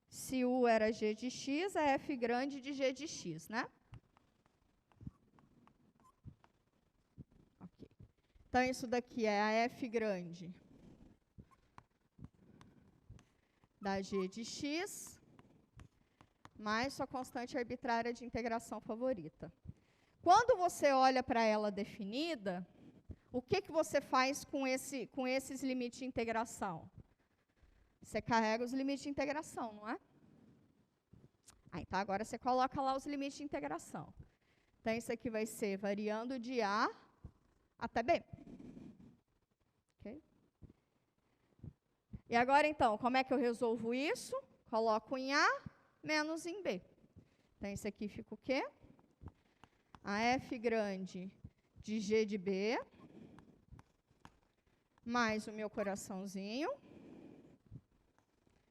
Se u era g de x, é f grande de g de x, né? Ok. Então, isso daqui é a f grande da g de x, mais sua constante arbitrária de integração favorita. Quando você olha para ela definida, o que você faz com esses limites de integração? Você carrega os limites de integração, não é? Então, agora você coloca lá os limites de integração. Então, isso aqui vai ser variando de A até B. Okay? E agora, então, como é que eu resolvo isso? Coloco em A menos em B. Então, isso aqui fica o quê? A F grande de G de B, mais o meu coraçãozinho,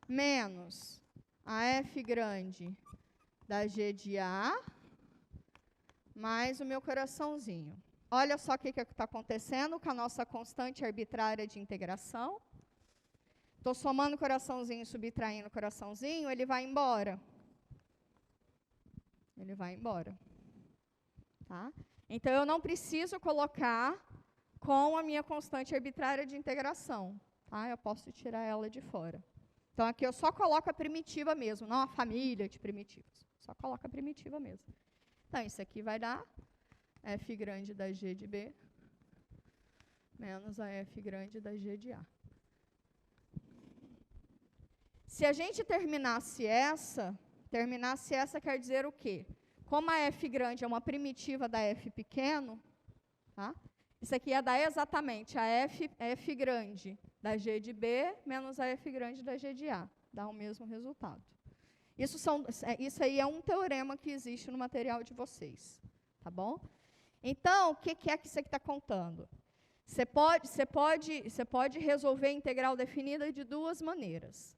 menos a F grande da G de A, mais o meu coraçãozinho. Olha só o que está acontecendo com a nossa constante arbitrária de integração. Estou somando coraçãozinho, subtraindo coraçãozinho, ele vai embora. Ele vai embora. Tá? Então, eu não preciso colocar com a minha constante arbitrária de integração. Tá? Eu posso tirar ela de fora. Então, aqui eu só coloco a primitiva mesmo, não a família de primitivos. Só coloco a primitiva mesmo. Então, isso aqui vai dar F grande da G de B menos a F grande da G de A. Se a gente terminasse essa quer dizer o quê? Como a F grande é uma primitiva da F pequeno, tá? Isso aqui ia dar exatamente a F grande da G de B menos a F grande da G de A. Dá o mesmo resultado. Isso aí é um teorema que existe no material de vocês. Tá bom? Então, o que é que isso aqui está contando? Você pode resolver a integral definida de duas maneiras.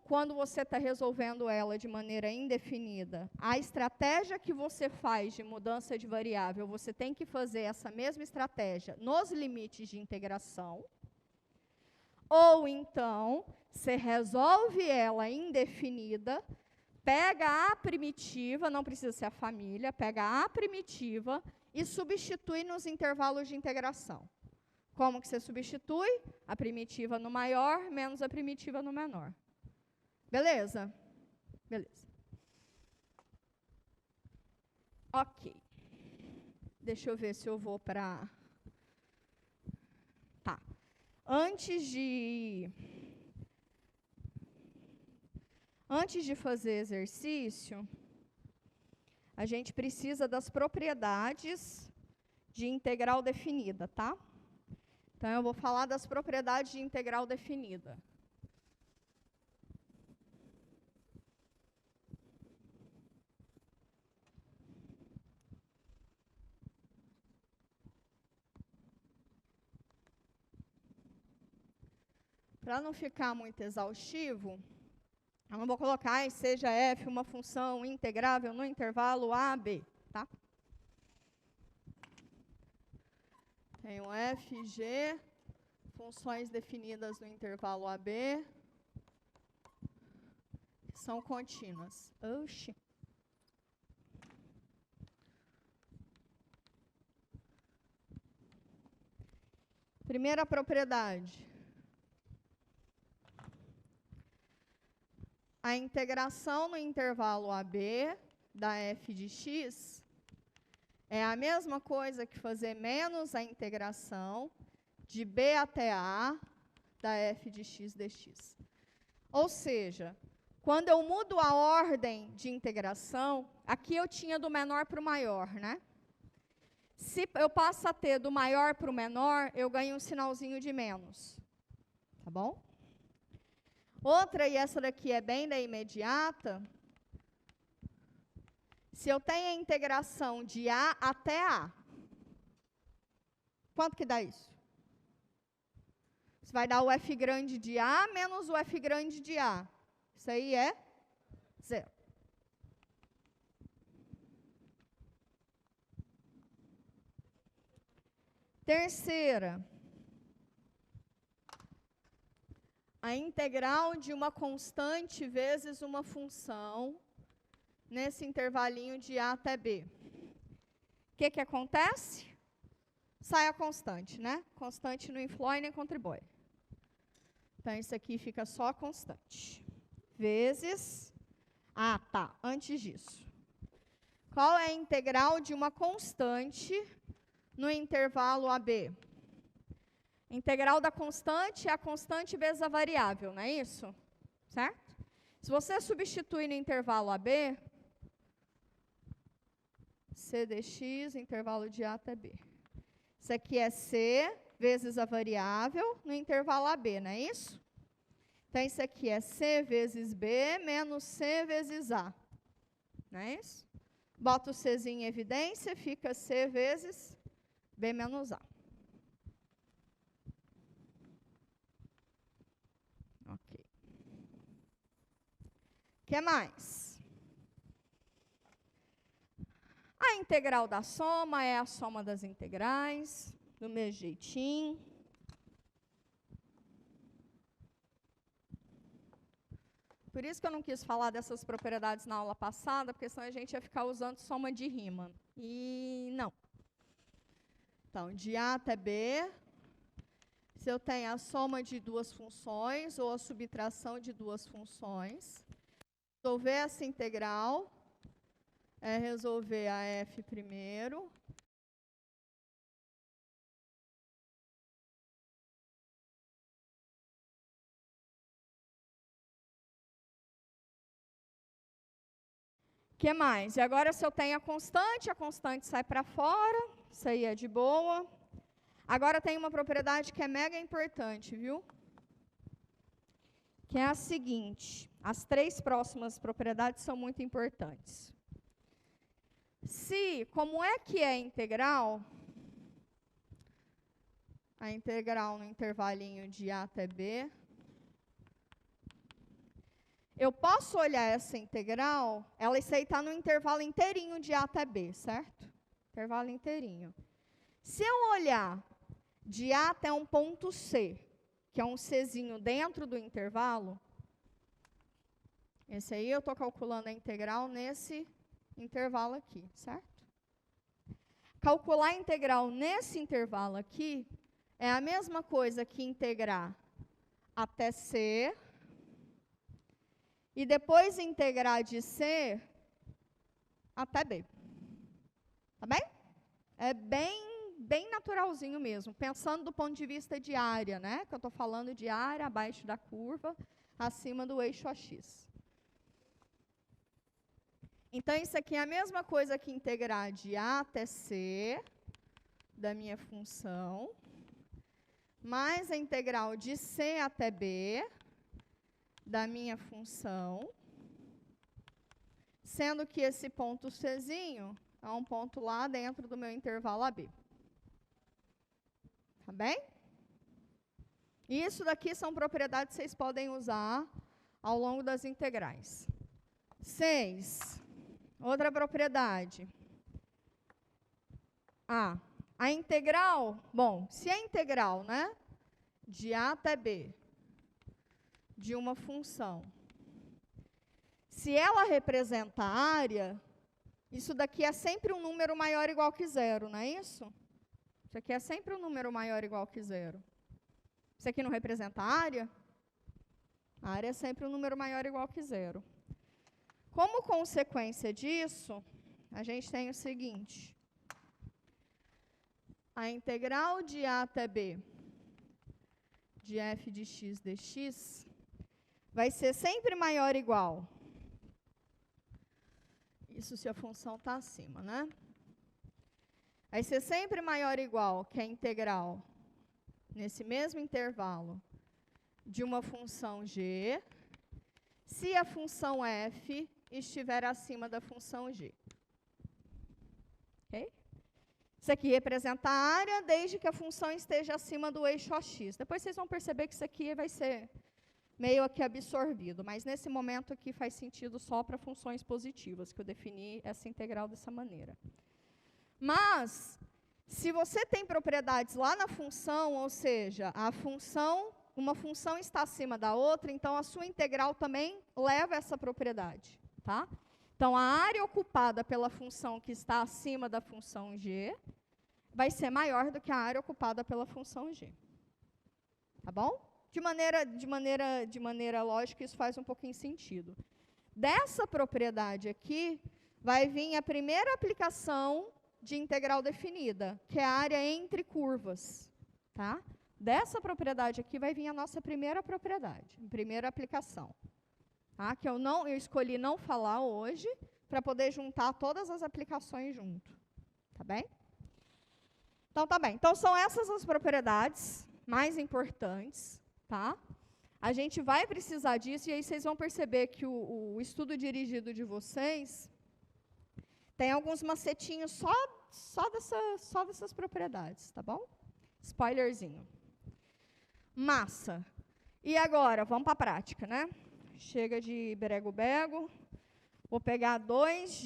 Quando você está resolvendo ela de maneira indefinida, a estratégia que você faz de mudança de variável, você tem que fazer essa mesma estratégia nos limites de integração. Ou então, você resolve ela indefinida, pega a primitiva, não precisa ser a família, pega a primitiva e substitui nos intervalos de integração. Como que você substitui? A primitiva no maior menos a primitiva no menor. Beleza? Beleza. Ok. Deixa eu ver se eu vou para... Tá. Antes de fazer exercício, a gente precisa das propriedades de integral definida, tá? Então, eu vou falar das propriedades de integral definida. Para não ficar muito exaustivo, eu não vou colocar seja f uma função integrável no intervalo a, b, tá? Tenho f, g, funções definidas no intervalo a, b, que são contínuas. Oxi. Primeira propriedade. A integração no intervalo AB da f de x é a mesma coisa que fazer menos a integração de b até a da f de x dx. Ou seja, quando eu mudo a ordem de integração, aqui eu tinha do menor para o maior, né? Se eu passo a ter do maior para o menor, eu ganho um sinalzinho de menos. Tá bom? Outra, e essa daqui é bem da imediata, se eu tenho a integração de A até A, quanto que dá isso? Isso vai dar o f grande de A menos o f grande de A. Isso aí é zero. Terceira. A integral de uma constante vezes uma função nesse intervalinho de A até B. O que acontece? Sai a constante, né? Constante não influi nem contribui. Então, isso aqui fica só constante. Vezes... Ah, tá. Antes disso. Qual é a integral de uma constante no intervalo AB? Integral da constante é a constante vezes a variável, não é isso? Certo? Se você substituir no intervalo AB, C dx, intervalo de A até B. Isso aqui é C vezes a variável no intervalo AB, não é isso? Então, isso aqui é C vezes B menos C vezes A. Não é isso? Bota o Czinho em evidência, fica C vezes B menos A. Ok. O que mais? A integral da soma é a soma das integrais, do mesmo jeitinho. Por isso que eu não quis falar dessas propriedades na aula passada, porque senão a gente ia ficar usando soma de Riemann. E não. Então, de A até B, se eu tenho a soma de duas funções ou a subtração de duas funções, resolver essa integral é resolver a f primeiro. O que mais? E agora, se eu tenho a constante sai para fora, isso aí é de boa. Agora, tem uma propriedade que é mega importante, viu? Que é a seguinte, as três próximas propriedades são muito importantes. Como é que é a integral no intervalinho de A até B, eu posso olhar essa integral, ela está no intervalo inteirinho de A até B, certo? Intervalo inteirinho. Se eu olhar de A até um ponto C, que é um Czinho dentro do intervalo, esse aí eu estou calculando a integral nesse intervalo aqui, certo? Calcular a integral nesse intervalo aqui é a mesma coisa que integrar até C, e depois integrar de C até B. Tá bem? É bem naturalzinho mesmo, pensando do ponto de vista de área, né? Que eu estou falando de área abaixo da curva, acima do eixo AX. Então, isso aqui é a mesma coisa que integrar de A até C, da minha função, mais a integral de C até B, da minha função, sendo que esse ponto Czinho é um ponto lá dentro do meu intervalo AB. Tá bem? Isso daqui são propriedades que vocês podem usar ao longo das integrais. 6. Outra propriedade. A integral, bom, se a integral, né, de A até B, de uma função, se ela representa a área, isso daqui é sempre um número maior ou igual que zero, não é isso? Isso aqui é sempre um número maior ou igual que zero. Isso aqui não representa a área? A área é sempre um número maior ou igual que zero. Como consequência disso, a gente tem o seguinte. A integral de A até B de f de x dx vai ser sempre maior ou igual. Isso se a função está acima, né? Vai ser sempre maior ou igual que a integral, nesse mesmo intervalo, de uma função g, se a função f estiver acima da função g. Ok? Isso aqui representa a área desde que a função esteja acima do eixo AX. Depois vocês vão perceber que isso aqui vai ser meio aqui absorvido, mas nesse momento aqui faz sentido só para funções positivas, que eu defini essa integral dessa maneira. Mas, se você tem propriedades lá na função, ou seja, uma função está acima da outra, então a sua integral também leva essa propriedade, tá? Então, a área ocupada pela função que está acima da função g vai ser maior do que a área ocupada pela função g. Tá bom? De maneira lógica, isso faz um pouquinho sentido. Dessa propriedade aqui, vai vir a primeira aplicação de integral definida, que é a área entre curvas. Tá? Dessa propriedade aqui vai vir a nossa primeira propriedade, primeira aplicação. Tá? Que eu escolhi não falar hoje, para poder juntar todas as aplicações junto. Tá bem? Então, tá bem. Então, são essas as propriedades mais importantes. Tá? A gente vai precisar disso, e aí vocês vão perceber que o estudo dirigido de vocês tem alguns macetinhos só dessas propriedades, tá bom? Spoilerzinho. Massa. E agora, vamos para a prática, né? Chega de berego-bego. Vou pegar 2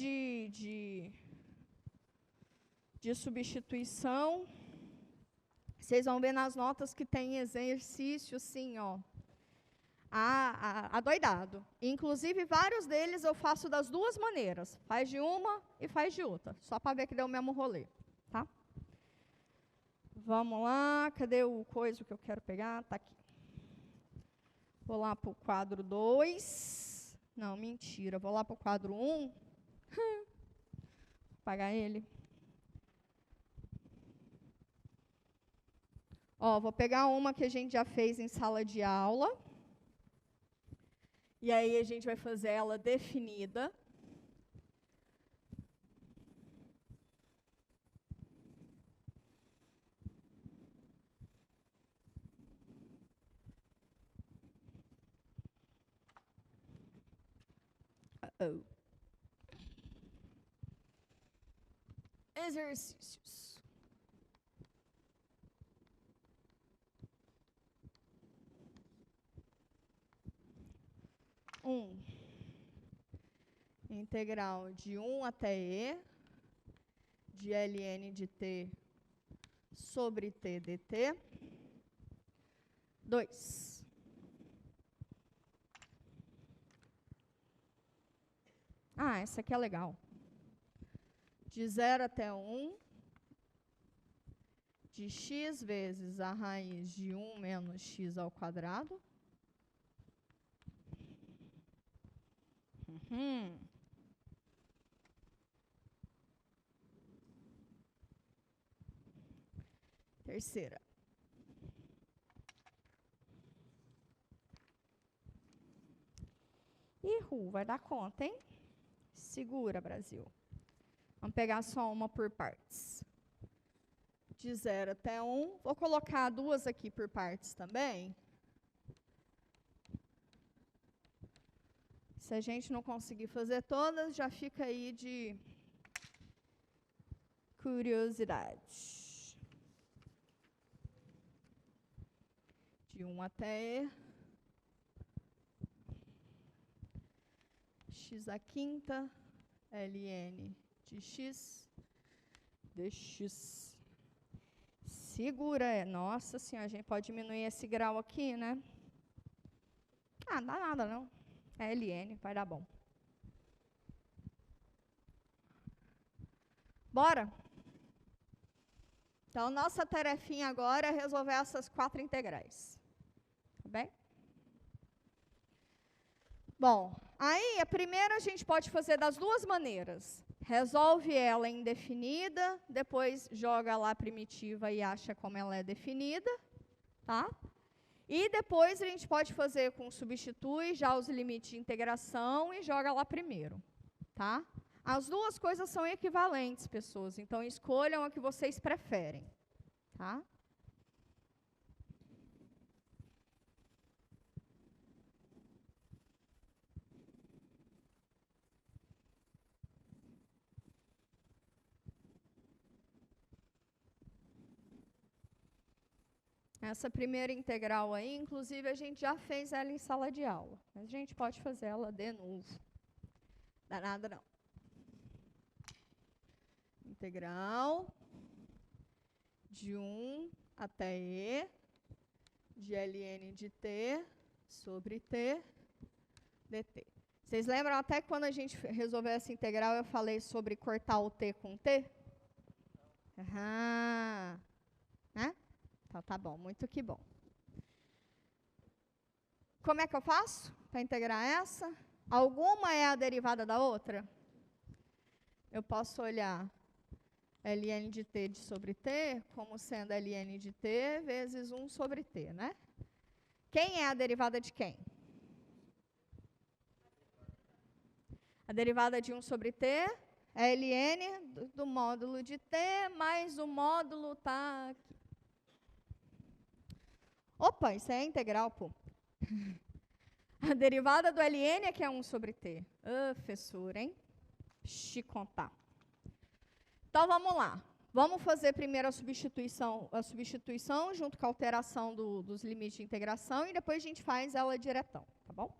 de substituição. Vocês vão ver nas notas que tem exercício, assim, ó, adoidado. Inclusive, vários deles eu faço das duas maneiras. Faz de uma e faz de outra. Só para ver que deu o mesmo rolê. Tá? Vamos lá. Cadê o coisa que eu quero pegar? Tá aqui. Vou lá para o quadro 2. Não, mentira. Vou lá para o quadro 1. Vou apagar ele. Ó, vou pegar uma que a gente já fez em sala de aula. E aí a gente vai fazer ela definida. Exercícios. Integral de 1 até e de ln de t sobre t dt. 2. Essa aqui é legal. De 0 até 1, de x vezes a raiz de 1 menos x ao quadrado. Terceira. Vai dar conta, hein? Segura, Brasil. Vamos pegar só uma por partes. De 0 até 1. Vou colocar 2 aqui por partes também. Se a gente não conseguir fazer todas, já fica aí de curiosidade. De 1 até e. X à quinta, ln de x, dx. Segura, nossa senhora, a gente pode diminuir esse grau aqui, né? Não dá nada não, é ln, vai dar bom. Bora? Então, nossa tarefinha agora é resolver essas 4 integrais. Tá bem? Bom, aí a primeira a gente pode fazer das duas maneiras. Resolve ela indefinida, depois joga lá a primitiva e acha como ela é definida, tá? E depois a gente pode fazer com substitui já os limites de integração e joga lá primeiro, tá? As duas coisas são equivalentes, pessoas, então escolham a que vocês preferem, tá? Essa primeira integral aí, inclusive, a gente já fez ela em sala de aula. Mas a gente pode fazer ela de novo. Não dá nada, não. Integral de 1 até e de ln de t sobre t dt. Vocês lembram até que quando a gente resolveu essa integral, eu falei sobre cortar o t com t? Né? Então, tá bom, muito que bom. Como é que eu faço para integrar essa? Alguma é a derivada da outra? eu posso olhar ln de t de sobre t como sendo ln de t vezes 1 sobre t, né? Quem é a derivada de quem? A derivada de 1 sobre t é ln do módulo de t, mais o módulo tá aqui. Opa, isso é integral, pô. A derivada do ln é que é 1 sobre t. Professor, hein? Te contar. Então, vamos lá. Vamos fazer primeiro a substituição junto com a alteração dos limites de integração e depois a gente faz ela diretão, tá bom?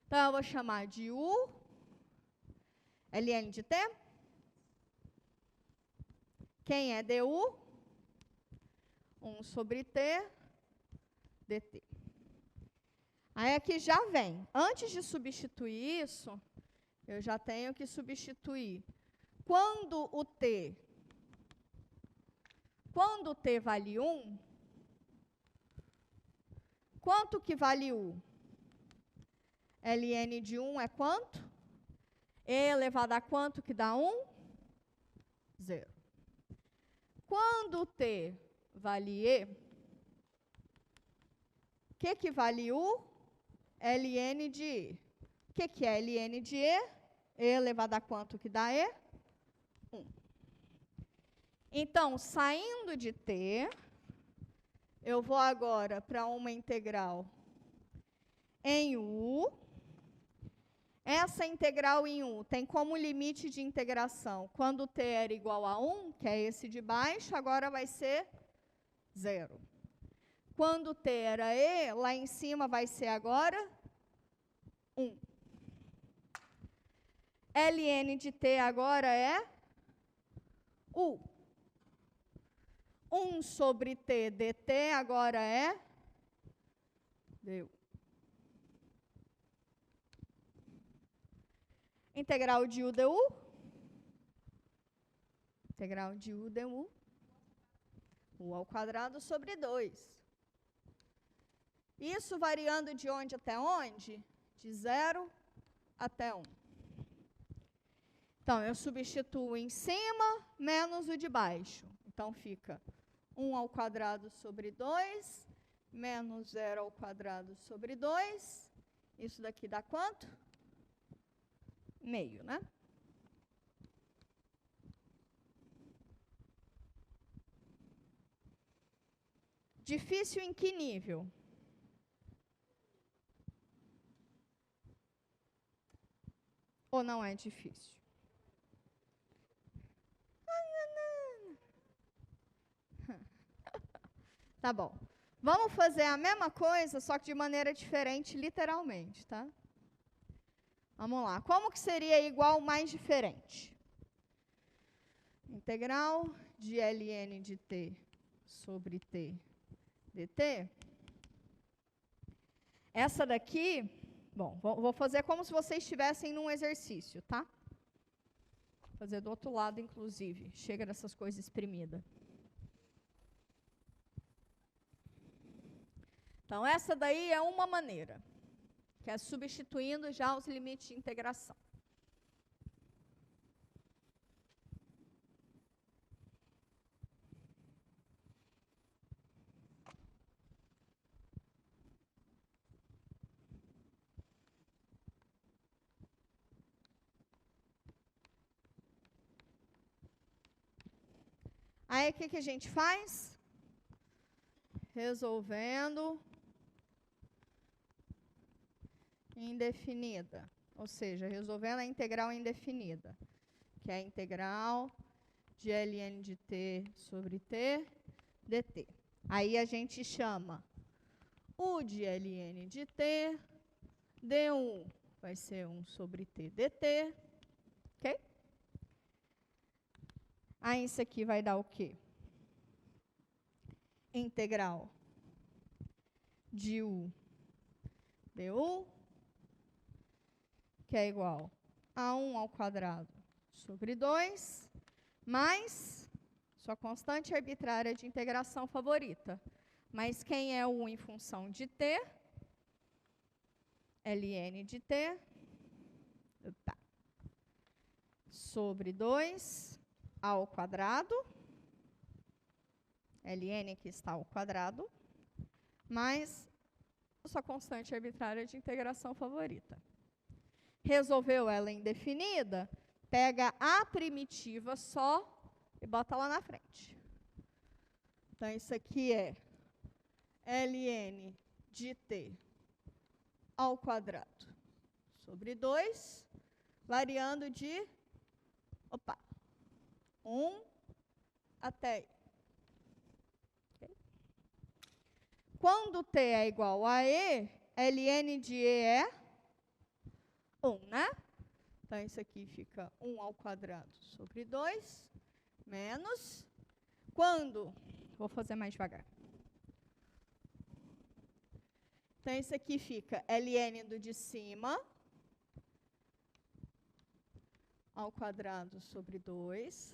Então, eu vou chamar de u ln de t. Quem é du? 1 sobre t dt. Aí aqui já vem. Antes de substituir isso, eu já tenho que substituir. Quando o t vale 1, quanto que vale u? ln de 1 é quanto? E elevado a quanto que dá 1? 0. Quando t vale e, o que vale u? ln de e. O que é ln de e? E elevado a quanto que dá e? 1. Então, saindo de t, eu vou agora para uma integral em u. Essa integral em u tem como limite de integração, quando t era igual a 1, que é esse de baixo, agora vai ser 0. Quando t era e, lá em cima vai ser agora 1. ln de t agora é u. 1 sobre t dt agora é du. Integral de u du. Integral de u du. U ao quadrado sobre 2. Isso variando de onde até onde? De 0 até 1. Então, eu substituo em cima menos o de baixo. Então, fica 1 ao quadrado sobre 2, menos 0 ao quadrado sobre 2. Isso daqui dá quanto? Meio, né? Difícil em que nível? Ou não é difícil? Tá bom. Vamos fazer a mesma coisa, só que de maneira diferente, literalmente, tá? Vamos lá. Como que seria igual mais diferente? Integral de ln de t sobre t dt. Essa daqui, bom, vou fazer como se vocês estivessem num exercício, tá? Vou fazer do outro lado, inclusive. Chega dessas coisas espremidas. Então, essa daí é uma maneira, que é substituindo já os limites de integração. Aí, o que a gente faz? Resolvendo indefinida. Ou seja, resolvendo a integral indefinida, que é a integral de ln de t sobre t dt. Aí a gente chama u de ln de t, d1 vai ser 1 sobre t dt, ok? Aí isso aqui vai dar o quê? Integral de u du, que é igual a 1 ao quadrado sobre 2, mais sua constante arbitrária de integração favorita. Mas quem é u em função de t? ln de t sobre 2 ao quadrado. Ln aqui está ao quadrado, mais a sua constante arbitrária de integração favorita. Resolveu ela indefinida, pega a primitiva só e bota lá na frente. Então, isso aqui é ln de t ao quadrado sobre 2, variando de 1 até i. Okay. Quando t é igual a e, ln de e é 1, né? Então, isso aqui fica 1 ao quadrado sobre 2, menos. Quando? Vou fazer mais devagar. Então, isso aqui fica ln do de cima ao quadrado sobre 2,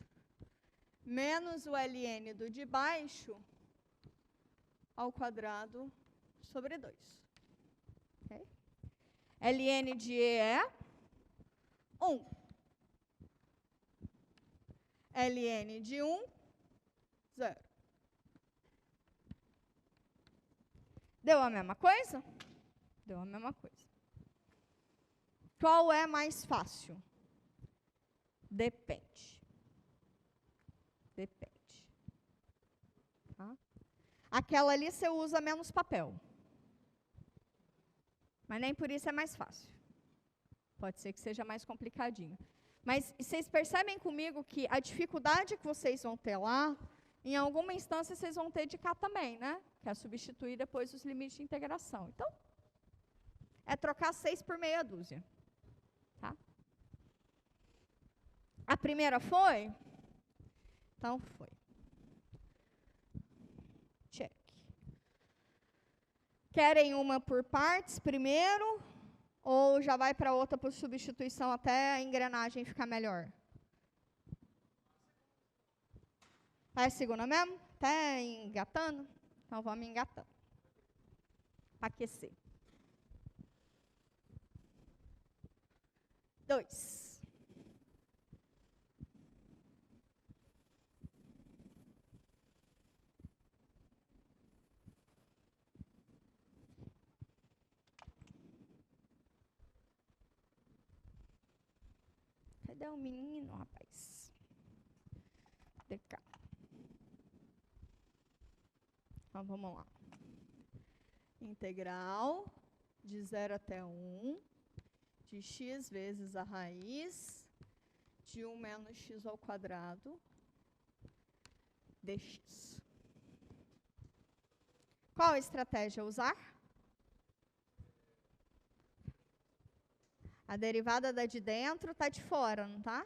menos o ln do de baixo ao quadrado sobre 2. Okay? Ln de e é 1. Ln de 1, 0. Deu a mesma coisa? Deu a mesma coisa. Qual é mais fácil? Depende. Depende. Tá? Aquela ali você usa menos papel. Mas nem por isso é mais fácil. Pode ser que seja mais complicadinho. Mas vocês percebem comigo que a dificuldade que vocês vão ter lá, em alguma instância vocês vão ter de cá também, né? Que é substituir depois os limites de integração. Então, é trocar 6 por meia dúzia. Tá? A primeira foi? Então, foi. Check. Querem uma por partes primeiro? Ou já vai para outra por substituição até a engrenagem ficar melhor? Vai a segunda mesmo? Até engatando? Então, vamos engatando. Para aquecer. 2. Cadê o menino, rapaz? DK. Então, vamos lá. Integral de 0 até 1 de x vezes a raiz de 1 menos x ao quadrado dx. Qual estratégia usar? A derivada da de dentro está de fora, não tá?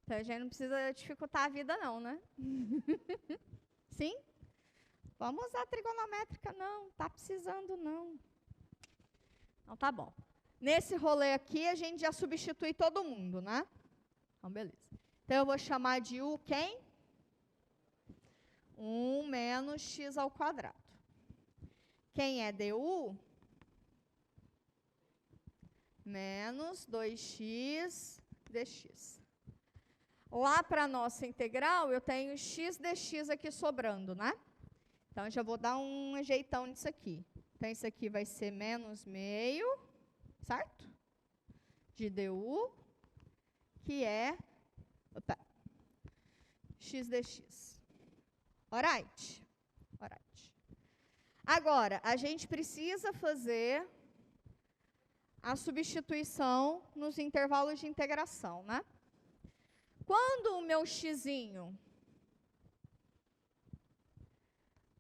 Então, a gente não precisa dificultar a vida, não, né? Sim? Vamos usar a trigonométrica, não. Tá precisando, não. Então, tá bom. Nesse rolê aqui, a gente já substitui todo mundo, né? Então, beleza. Então, eu vou chamar de u quem? 1 menos x ao quadrado. Quem é du? Menos 2x dx. Lá para a nossa integral, eu tenho x dx aqui sobrando, né? Então, já vou dar um jeitão nisso aqui. Então, isso aqui vai ser menos meio, certo? De du, que é x dx. Alright? Alright. Agora, a gente precisa fazer a substituição nos intervalos de integração, né? Quando o meu xzinho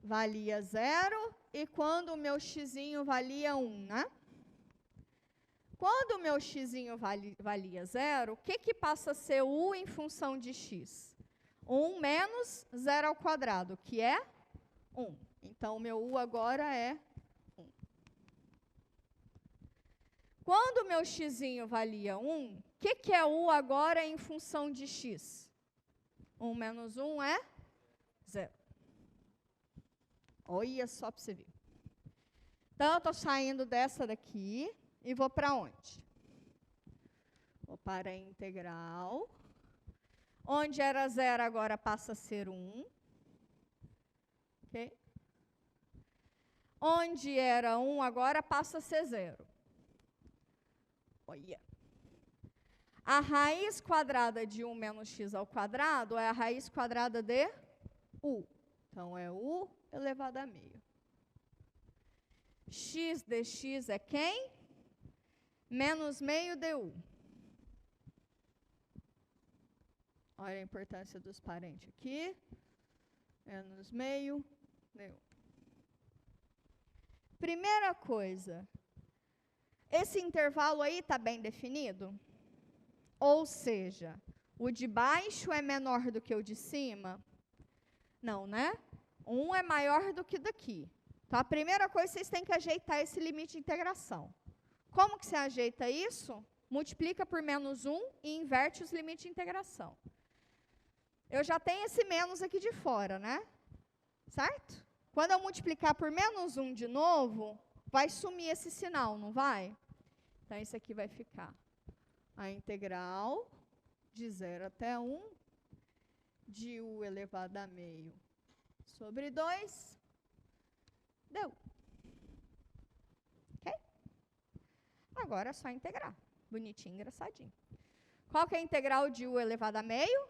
valia 0 e quando o meu xzinho valia 1, né? Quando o meu xzinho valia 0, o que passa a ser u em função de x? 1 menos 0 ao quadrado, que é 1. Então, o meu u agora é 1. Quando o meu xzinho valia 1, o que é u agora em função de x? 1 menos 1 é 0. Olha só para você ver. Então, eu estou saindo dessa daqui e vou para onde? Vou para a integral Onde era 0 agora passa a ser 1. Ok? Onde era 1 agora passa a ser 0. Olha. A raiz quadrada de 1 menos x ao quadrado é a raiz quadrada de u. Então, é u elevado a meio. X dx é quem? Menos meio du. Olha a importância dos parentes aqui. Menos meio du. Primeira coisa, esse intervalo aí está bem definido? Ou seja, o de baixo é menor do que o de cima? Não, né? 1 é maior do que daqui. Então, a primeira coisa, vocês têm que ajeitar esse limite de integração. Como que você ajeita isso? Multiplica por menos 1 e inverte os limites de integração. Eu já tenho esse menos aqui de fora, né? Certo? Quando eu multiplicar por menos 1 de novo, vai sumir esse sinal, não vai? Então, isso aqui vai ficar a integral de 0 até 1 de u elevado a meio sobre 2 du. Ok? Agora é só integrar. Bonitinho, engraçadinho. Qual que é a integral de u elevado a meio?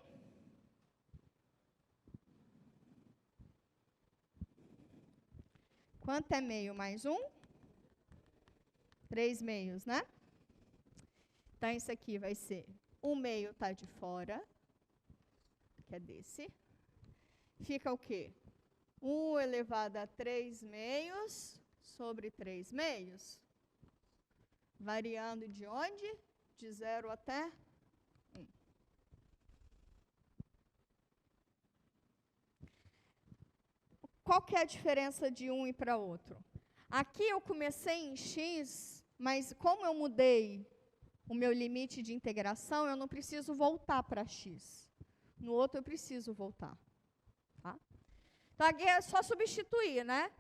Quanto é meio mais 1? 3 meios, né? Então, isso aqui vai ser, o meio está de fora, que é desse. Fica o quê? 1 elevado a 3 meios sobre 3 meios. Variando de onde? De 0 até 1. Qual que é a diferença de um e para outro? Aqui eu comecei em x, mas como eu mudei o meu limite de integração, eu não preciso voltar para x. No outro eu preciso voltar. Tá? Então, aqui é só substituir, né?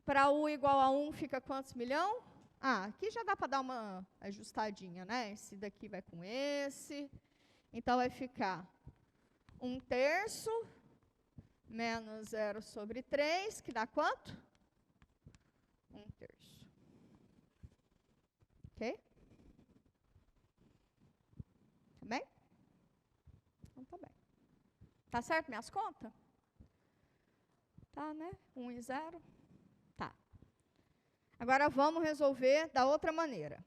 Para u igual a 1 fica quantos milhão? Ah, aqui já dá para dar uma ajustadinha, né? Esse daqui vai com esse. Então, vai ficar 1/3 menos 0 sobre 3, que dá quanto? 1/3. Ok? Tá bem? Então, tá bem. Tá certo minhas contas? Tá, né? 1 e 0. Tá. Agora, vamos resolver da outra maneira.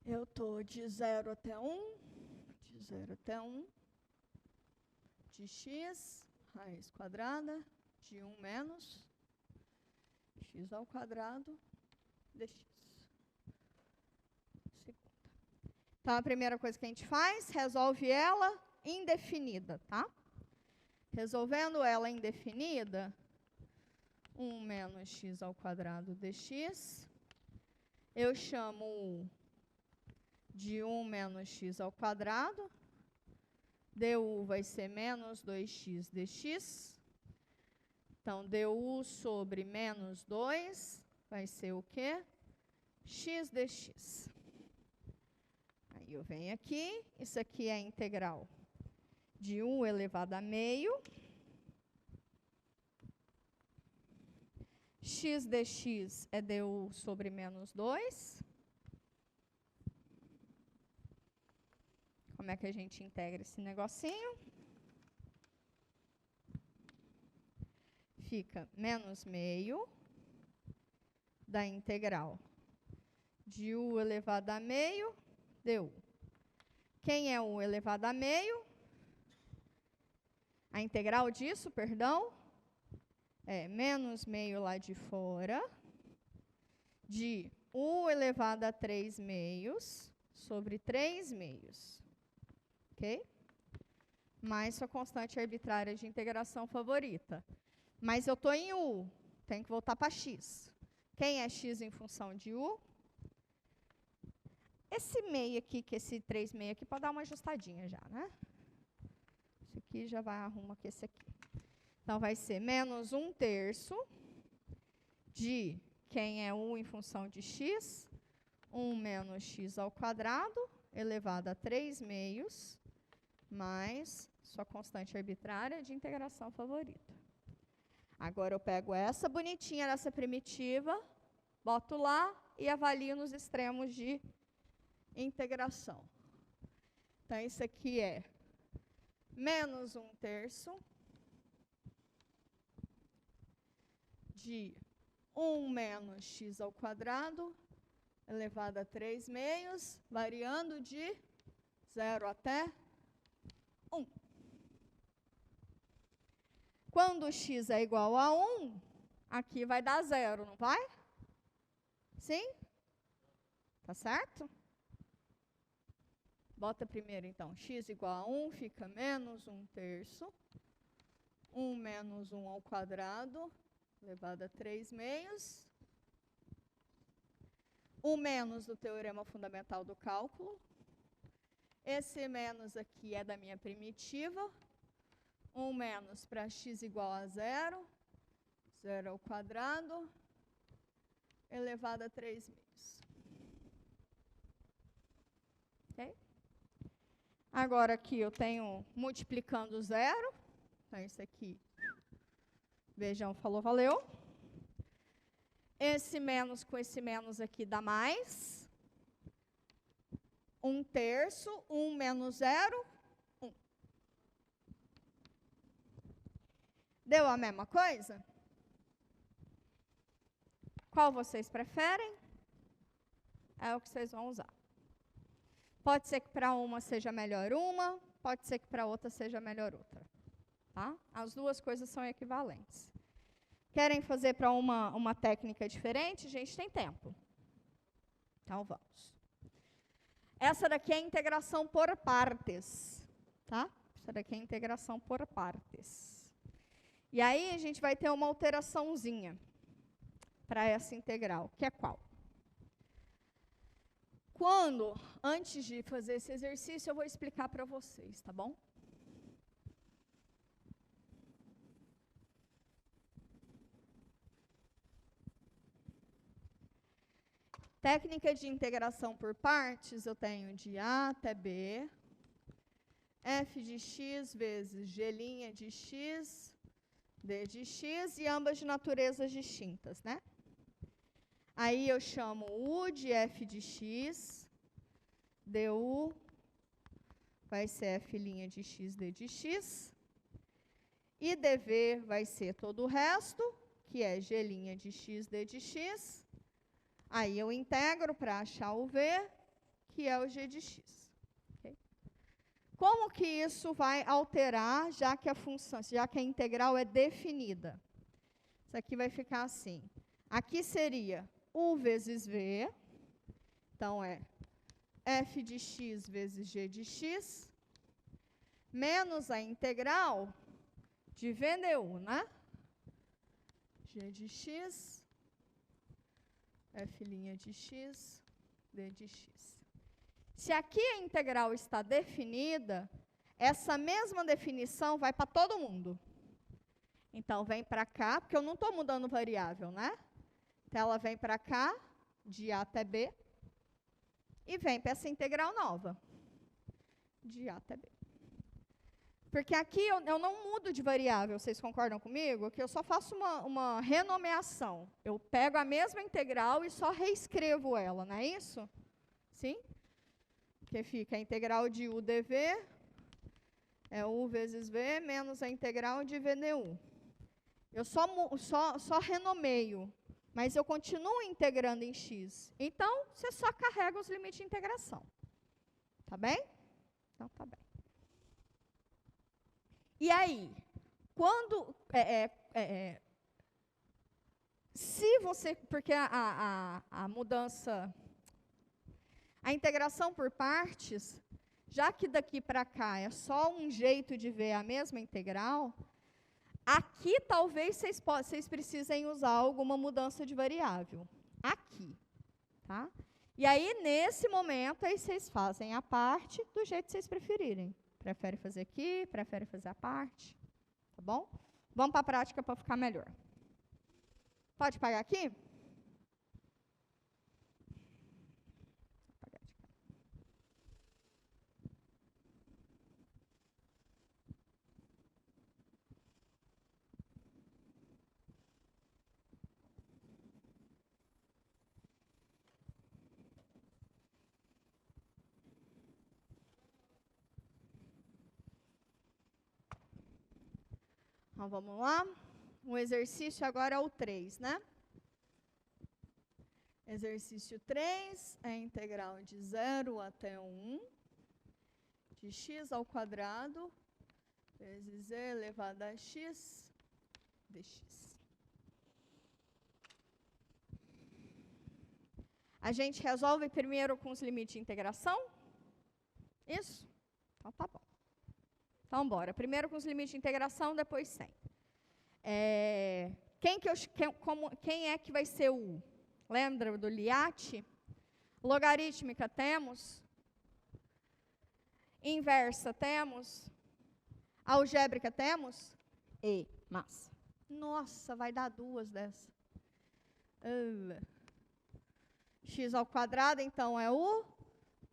Eu estou de 0 até 1, de 0 até 1, de x, raiz quadrada, de 1 menos x ao quadrado dx. Segunda. Então, a primeira coisa que a gente faz, resolve ela indefinida, tá? Resolvendo ela indefinida, 1 menos x ao quadrado dx, eu chamo de 1 menos x ao quadrado, du vai ser menos 2x dx. Então, du sobre menos 2 vai ser o quê? X dx. Aí eu venho aqui, isso aqui é a integral de 1 elevado a meio. X dx é du sobre menos 2. Como é que a gente integra esse negocinho? Fica menos meio da integral de u elevado a meio du. Quem é u elevado a meio? A integral disso, perdão, é menos meio lá de fora de u elevado a 3 meios sobre 3 meios. Ok? Mais sua constante arbitrária de integração favorita. Mas eu estou em u, tenho que voltar para x. Quem é x em função de u? Esse meio aqui, que esse 3 meio aqui, pode dar uma ajustadinha já, né? Isso aqui já vai arrumar aqui esse aqui. Então, vai ser menos 1/3 de quem é 1 em função de x, 1 menos x ao quadrado, elevado a 3 meios, mais sua constante arbitrária de integração favorita. Agora, eu pego essa bonitinha dessa primitiva, boto lá e avalio nos extremos de integração. Então, isso aqui é menos 1/3 de 1 menos x ao quadrado, elevado a 3 meios, variando de 0 até 1. Quando x é igual a 1, aqui vai dar 0, não vai? Sim? Tá certo? Bota primeiro, então, x igual a 1, fica menos 1/3. 1 menos 1 ao quadrado, elevado a 3 meios. O menos do teorema fundamental do cálculo. Esse menos aqui é da minha primitiva. 1 menos para x igual a 0. 0 ao quadrado, elevado a 3 meios. Ok? Agora aqui eu tenho multiplicando 0. Então, isso aqui, vejam, falou, valeu. Esse menos com esse menos aqui dá mais. 1/3, 1 menos 0, 1. Deu a mesma coisa? Qual vocês preferem? É o que vocês vão usar. Pode ser que para uma seja melhor uma, pode ser que para outra seja melhor outra. Tá? As duas coisas são equivalentes. Querem fazer para uma técnica diferente? A gente tem tempo. Então, vamos. Essa daqui é a integração por partes. Tá? Essa daqui é a integração por partes. E aí, a gente vai ter uma alteraçãozinha para essa integral, que é qual? Antes de fazer esse exercício, eu vou explicar para vocês, tá bom? Técnica de integração por partes, eu tenho de A até B, f de x vezes g' de x, d de x, e ambas de naturezas distintas, né? Aí eu chamo u de f de x, du vai ser f' de x, d de x, e dv vai ser todo o resto, que é g' de x, d de x. Aí eu integro para achar o v, que é o g de x. Okay? Como que isso vai alterar, já que a integral é definida? Isso aqui vai ficar assim. Aqui seria u vezes v, então é f de x vezes g de x, menos a integral de v du, né? G de x, f' de x, d de x. Se aqui a integral está definida, essa mesma definição vai para todo mundo. Então, vem para cá, porque eu não estou mudando variável, né? Então, ela vem para cá, de A até B, e vem para essa integral nova, de A até B. Porque aqui eu não mudo de variável, vocês concordam comigo? Que eu só faço uma renomeação. Eu pego a mesma integral e só reescrevo ela, não é isso? Sim? Que fica a integral de u dv, é u vezes v, menos a integral de v du. Eu só renomeio, mas eu continuo integrando em x. Então, você só carrega os limites de integração. Tá bem? Então, tá bem. E aí, quando... se você... Porque a mudança... A integração por partes, já que daqui para cá é só um jeito de ver a mesma integral, aqui talvez vocês precisem usar alguma mudança de variável. Aqui. Tá? E aí, nesse momento, aí vocês fazem a parte do jeito que vocês preferirem. Prefere fazer aqui, prefere fazer a parte. Tá bom? Vamos para a prática para ficar melhor. Pode pagar aqui? Então, vamos lá. O exercício agora é o 3, né? Exercício 3 é a integral de 0 até 1 de x ao quadrado vezes e elevado a x dx. A gente resolve primeiro com os limites de integração? Isso? Então, tá bom. Então, bora. Primeiro com os limites de integração, depois sem. Quem é que vai ser o U? Lembra do Liat? Logarítmica temos. Inversa temos. Algébrica temos. E massa. Nossa, vai dar duas dessas. X ao quadrado, então, é U.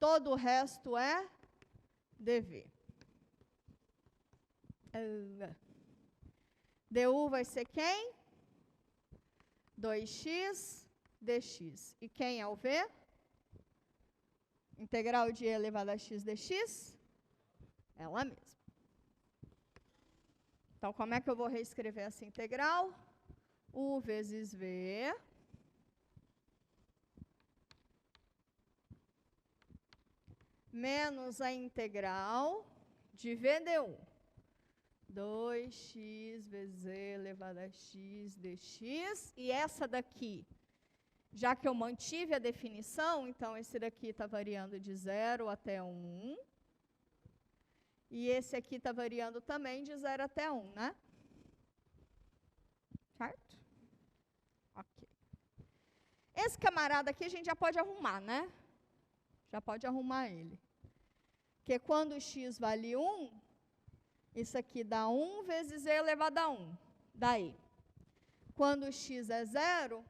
Todo o resto é dV. du vai ser quem? 2x dx. E quem é o v? Integral de e elevado a x dx? Ela mesma. Então, como é que eu vou reescrever essa integral? U vezes v menos a integral de v du. 2x vezes e elevado a x dx. E essa daqui, já que eu mantive a definição, então esse daqui está variando de 0 até 1. E esse aqui está variando também de 0 até 1, né? Certo? Ok. Esse camarada aqui a gente já pode arrumar, né? Já pode arrumar ele. Porque quando x vale 1, isso aqui dá 1 vezes e elevado a 1. Daí, quando x é 0,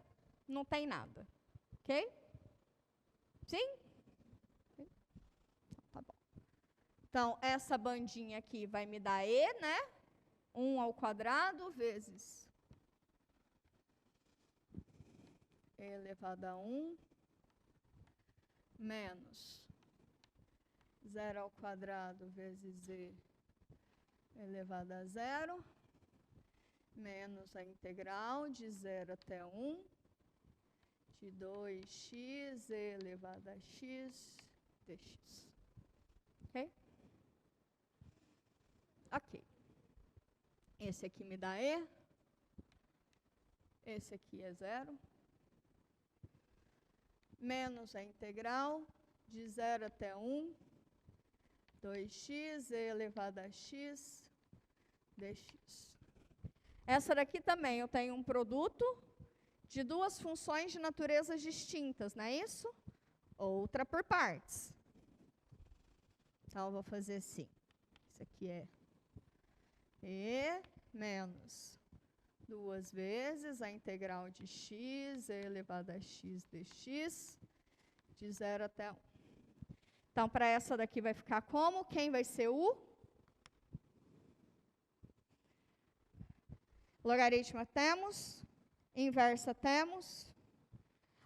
não tem nada. Ok? Sim? Tá bom. Então, essa bandinha aqui vai me dar e, né? 1 ao quadrado vezes e elevado a 1 menos 0 ao quadrado vezes e elevado a 0, menos a integral de 0 até 1 de 2x elevado a x dx. Ok? Ok. Esse aqui me dá e. Esse aqui é 0. Menos a integral de 0 até 1, 2x elevado a x dx. Essa daqui também, eu tenho um produto de duas funções de naturezas distintas, não é isso? Outra por partes. Então, eu vou fazer assim. Isso aqui é e menos 2 vezes a integral de x elevado a x dx de 0 até 1. Então, para essa daqui vai ficar como? Quem vai ser o? Logaritma temos. Inversa temos.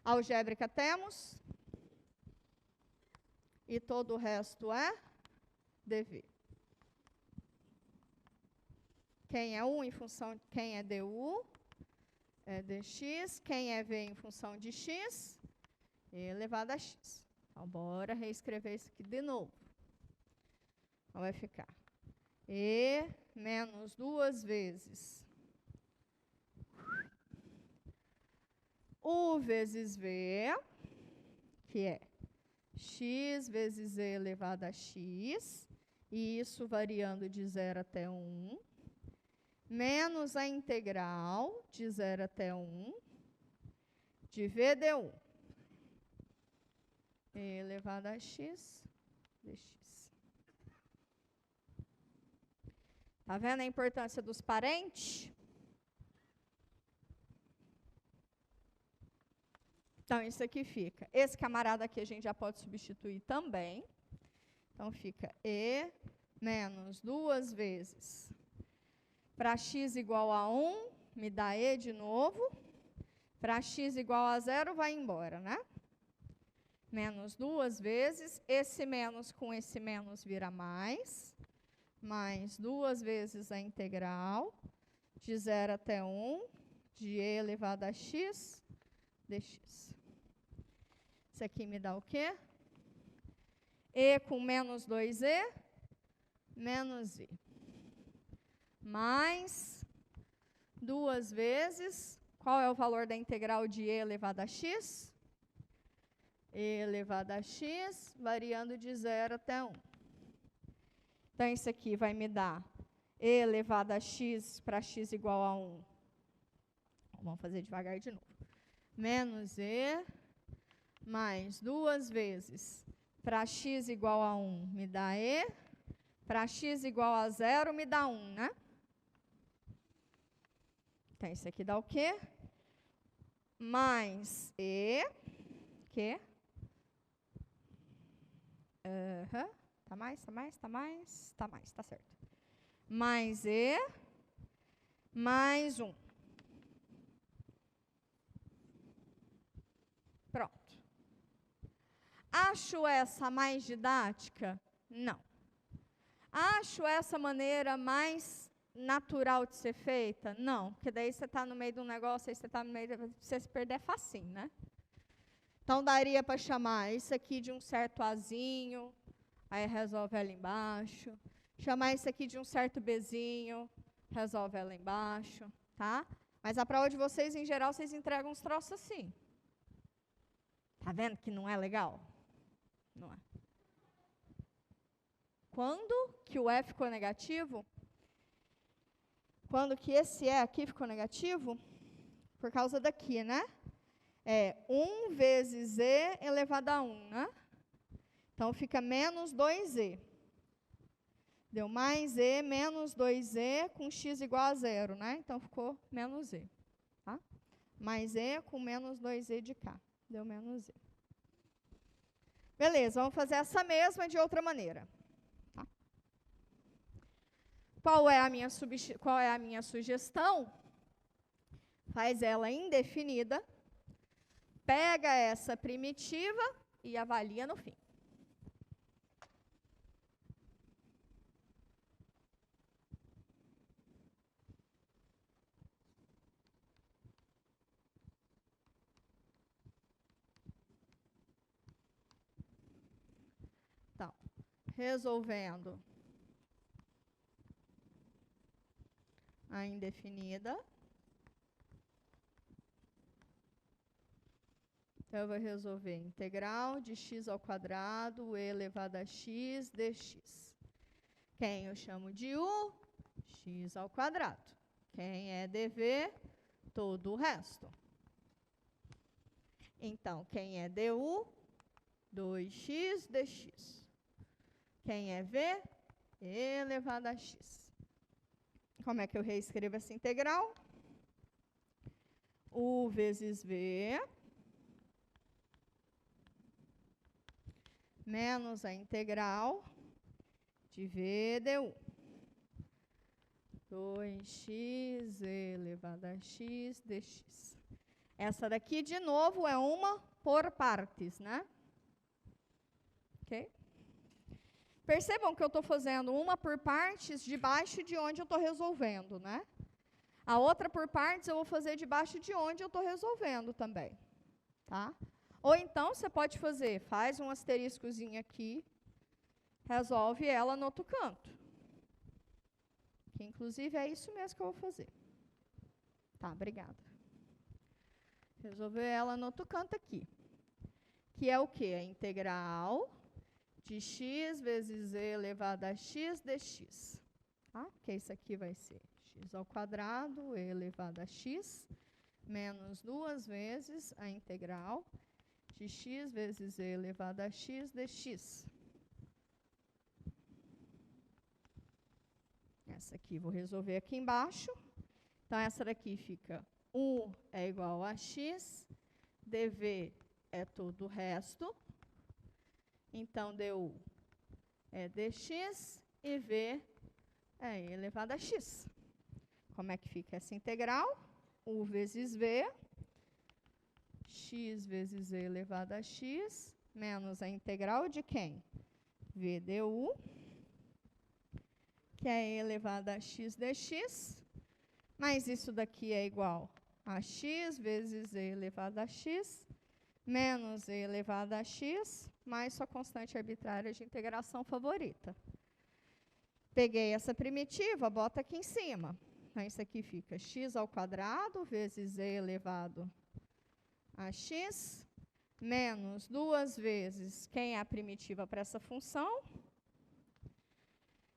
Algébrica temos. E todo o resto é dv. Quem é u em função, quem é du, é dx. Quem é v em função de x, elevado a x. Então, bora reescrever isso aqui de novo. Então, vai ficar e menos 2 vezes u vezes v, que é x vezes e elevado a x, e isso variando de 0 até 1, menos a integral de 0 até 1 de v du. e elevado a x dx. Tá vendo a importância dos parentes? Então, isso aqui fica. Esse camarada aqui a gente já pode substituir também. Então, fica e menos 2 vezes. Para x igual a 1, me dá e de novo. Para x igual a 0, vai embora, né? Menos 2 vezes. Esse menos com esse menos vira mais. Mais 2 vezes a integral de 0 até 1 de e elevado a x dx. Isso aqui me dá o quê? E com menos 2e, menos i. Mais 2 vezes, qual é o valor da integral de e elevado a x? E elevado a x, variando de 0 até 1. Então, isso aqui vai me dar e elevado a x para x igual a 1. Vamos fazer devagar de novo. Menos e mais 2 vezes para x igual a 1 me dá e, para x igual a 0 me dá 1, né? Então, isso aqui dá o quê? Mais e, que? Tá mais, tá certo. Mais e, mais 1. Pronto. Acho essa mais didática? Não. Acho essa maneira mais natural de ser feita? Não, porque daí você está no meio de um negócio, aí você está no meio, você se perder facinho, né? Então, daria para chamar isso aqui de um certo azinho, aí resolve ela embaixo. Chamar isso aqui de um certo bezinho, resolve ela embaixo, tá? Mas a prova de vocês, em geral, vocês entregam uns troços assim. Tá vendo que não é legal? Não é. Quando que o E ficou negativo? Quando que esse E aqui ficou negativo? Por causa daqui, né? É 1 vezes E elevado a 1, né? Então, fica menos 2E. Deu mais E menos 2E com x igual a 0, né? Então, ficou menos E. Tá? Mais E com menos 2E de cá. Deu menos E. Beleza, vamos fazer essa mesma de outra maneira. Tá? Qual é a minha sugestão? Faz ela indefinida, pega essa primitiva e avalia no fim. Então, resolvendo a indefinida. Então, eu vou resolver integral de x ao quadrado, e elevado a x dx. Quem eu chamo de u? X ao quadrado. Quem é dv? Todo o resto. Então, quem é du? 2x dx. Quem é v? E elevado a x. Como é que eu reescrevo essa integral? U vezes v menos a integral de v du. 2x elevado a x dx. Essa daqui, de novo, é uma por partes, né? Ok? Percebam que eu estou fazendo uma por partes debaixo de onde eu estou resolvendo, né? A outra por partes eu vou fazer debaixo de onde eu estou resolvendo também, tá? Ou então, você pode fazer, faz um asteriscozinho aqui, resolve ela no outro canto. Que, inclusive, é isso mesmo que eu vou fazer. Tá, obrigada. Resolver ela no outro canto aqui. Que é o quê? A integral de x vezes e elevado a x dx. Tá? Que isso aqui vai ser x ao quadrado, e elevado a x, menos 2 vezes a integral de x vezes e elevado a x dx. Essa aqui, vou resolver aqui embaixo. Então, essa daqui fica 1 é igual a x, dv é todo o resto. Então, du é dx e v é e elevado a x. Como é que fica essa integral? U vezes v, x vezes e elevado a x, menos a integral de quem? V du, que é e elevado a x dx, mas isso daqui é igual a x vezes e elevado a x, menos e elevado a x, mais sua constante arbitrária de integração favorita. Peguei essa primitiva, bota aqui em cima. Então, isso aqui fica x ao quadrado vezes e elevado a x, menos 2 vezes, quem é a primitiva para essa função?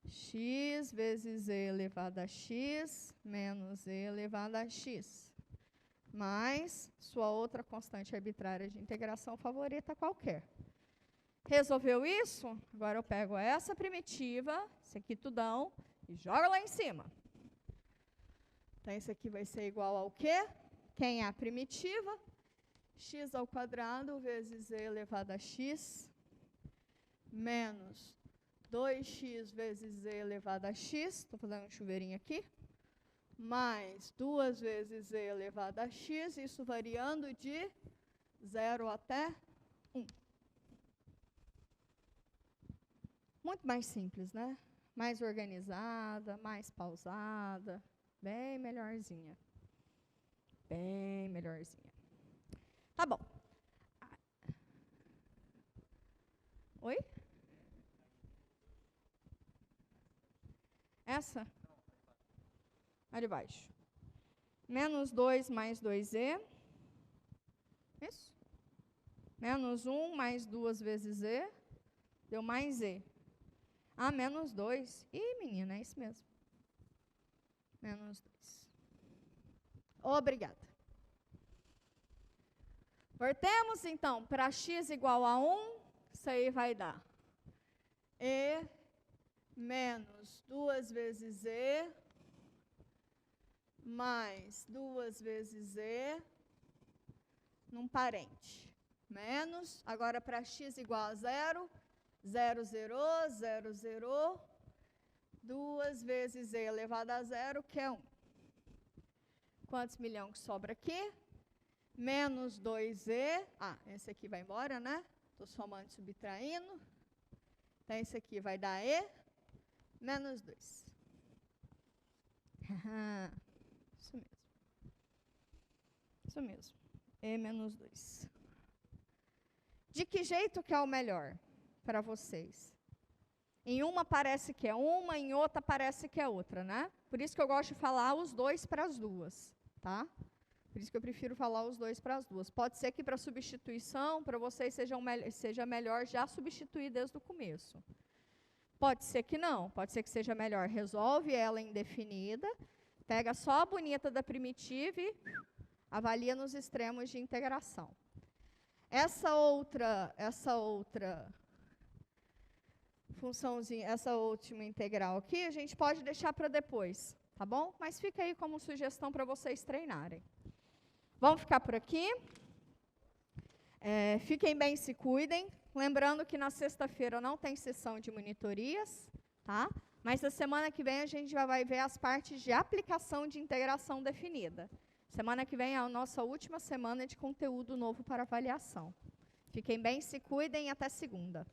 X vezes e elevado a x, menos e elevado a x, mais sua outra constante arbitrária de integração favorita qualquer. Resolveu isso? Agora eu pego essa primitiva, esse aqui tudão, e jogo lá em cima. Então, isso aqui vai ser igual ao quê? Quem é a primitiva? X ao quadrado vezes e elevado a x, menos 2x vezes e elevado a x, estou fazendo um chuveirinho aqui, mais 2 vezes e elevado a x, isso variando de 0 até 1. Muito mais simples, né? Mais organizada, mais pausada, bem melhorzinha. Bem melhorzinha. Tá bom. Oi? Essa? A de baixo. Menos 2 mais 2e. Isso? Menos 1 mais 2 vezes e. Deu mais e. Ah, menos 2. Ih, menina, é isso mesmo. Menos 2. Obrigada. Voltemos, então, para x igual a 1, isso aí vai dar e menos 2 vezes e, mais 2 vezes e, num parente. Menos, agora para x igual a 0, 0, 0, 0, 0, 2 vezes e elevado a 0, que é 1. Quantos milhões que sobra aqui? Menos 2e, esse aqui vai embora, né? Estou somando e subtraindo. Então, esse aqui vai dar e, menos 2. Isso mesmo. Isso mesmo. E menos 2. De que jeito que é o melhor para vocês? Em uma parece que é uma, em outra parece que é outra, né? Por isso que eu gosto de falar os dois para as duas, tá? Por isso que eu prefiro falar os dois para as duas. Pode ser que para substituição, para vocês seja melhor já substituir desde o começo. Pode ser que não, pode ser que seja melhor. Resolve ela indefinida, pega só a bonita da primitiva e avalia nos extremos de integração. Essa outra funçãozinha, essa última integral aqui, a gente pode deixar para depois, tá bom? Mas fica aí como sugestão para vocês treinarem. Vamos ficar por aqui. Fiquem bem, se cuidem. Lembrando que na sexta-feira não tem sessão de monitorias, tá? Mas na semana que vem a gente já vai ver as partes de aplicação de integração definida. Semana que vem é a nossa última semana de conteúdo novo para avaliação. Fiquem bem, se cuidem e até segunda.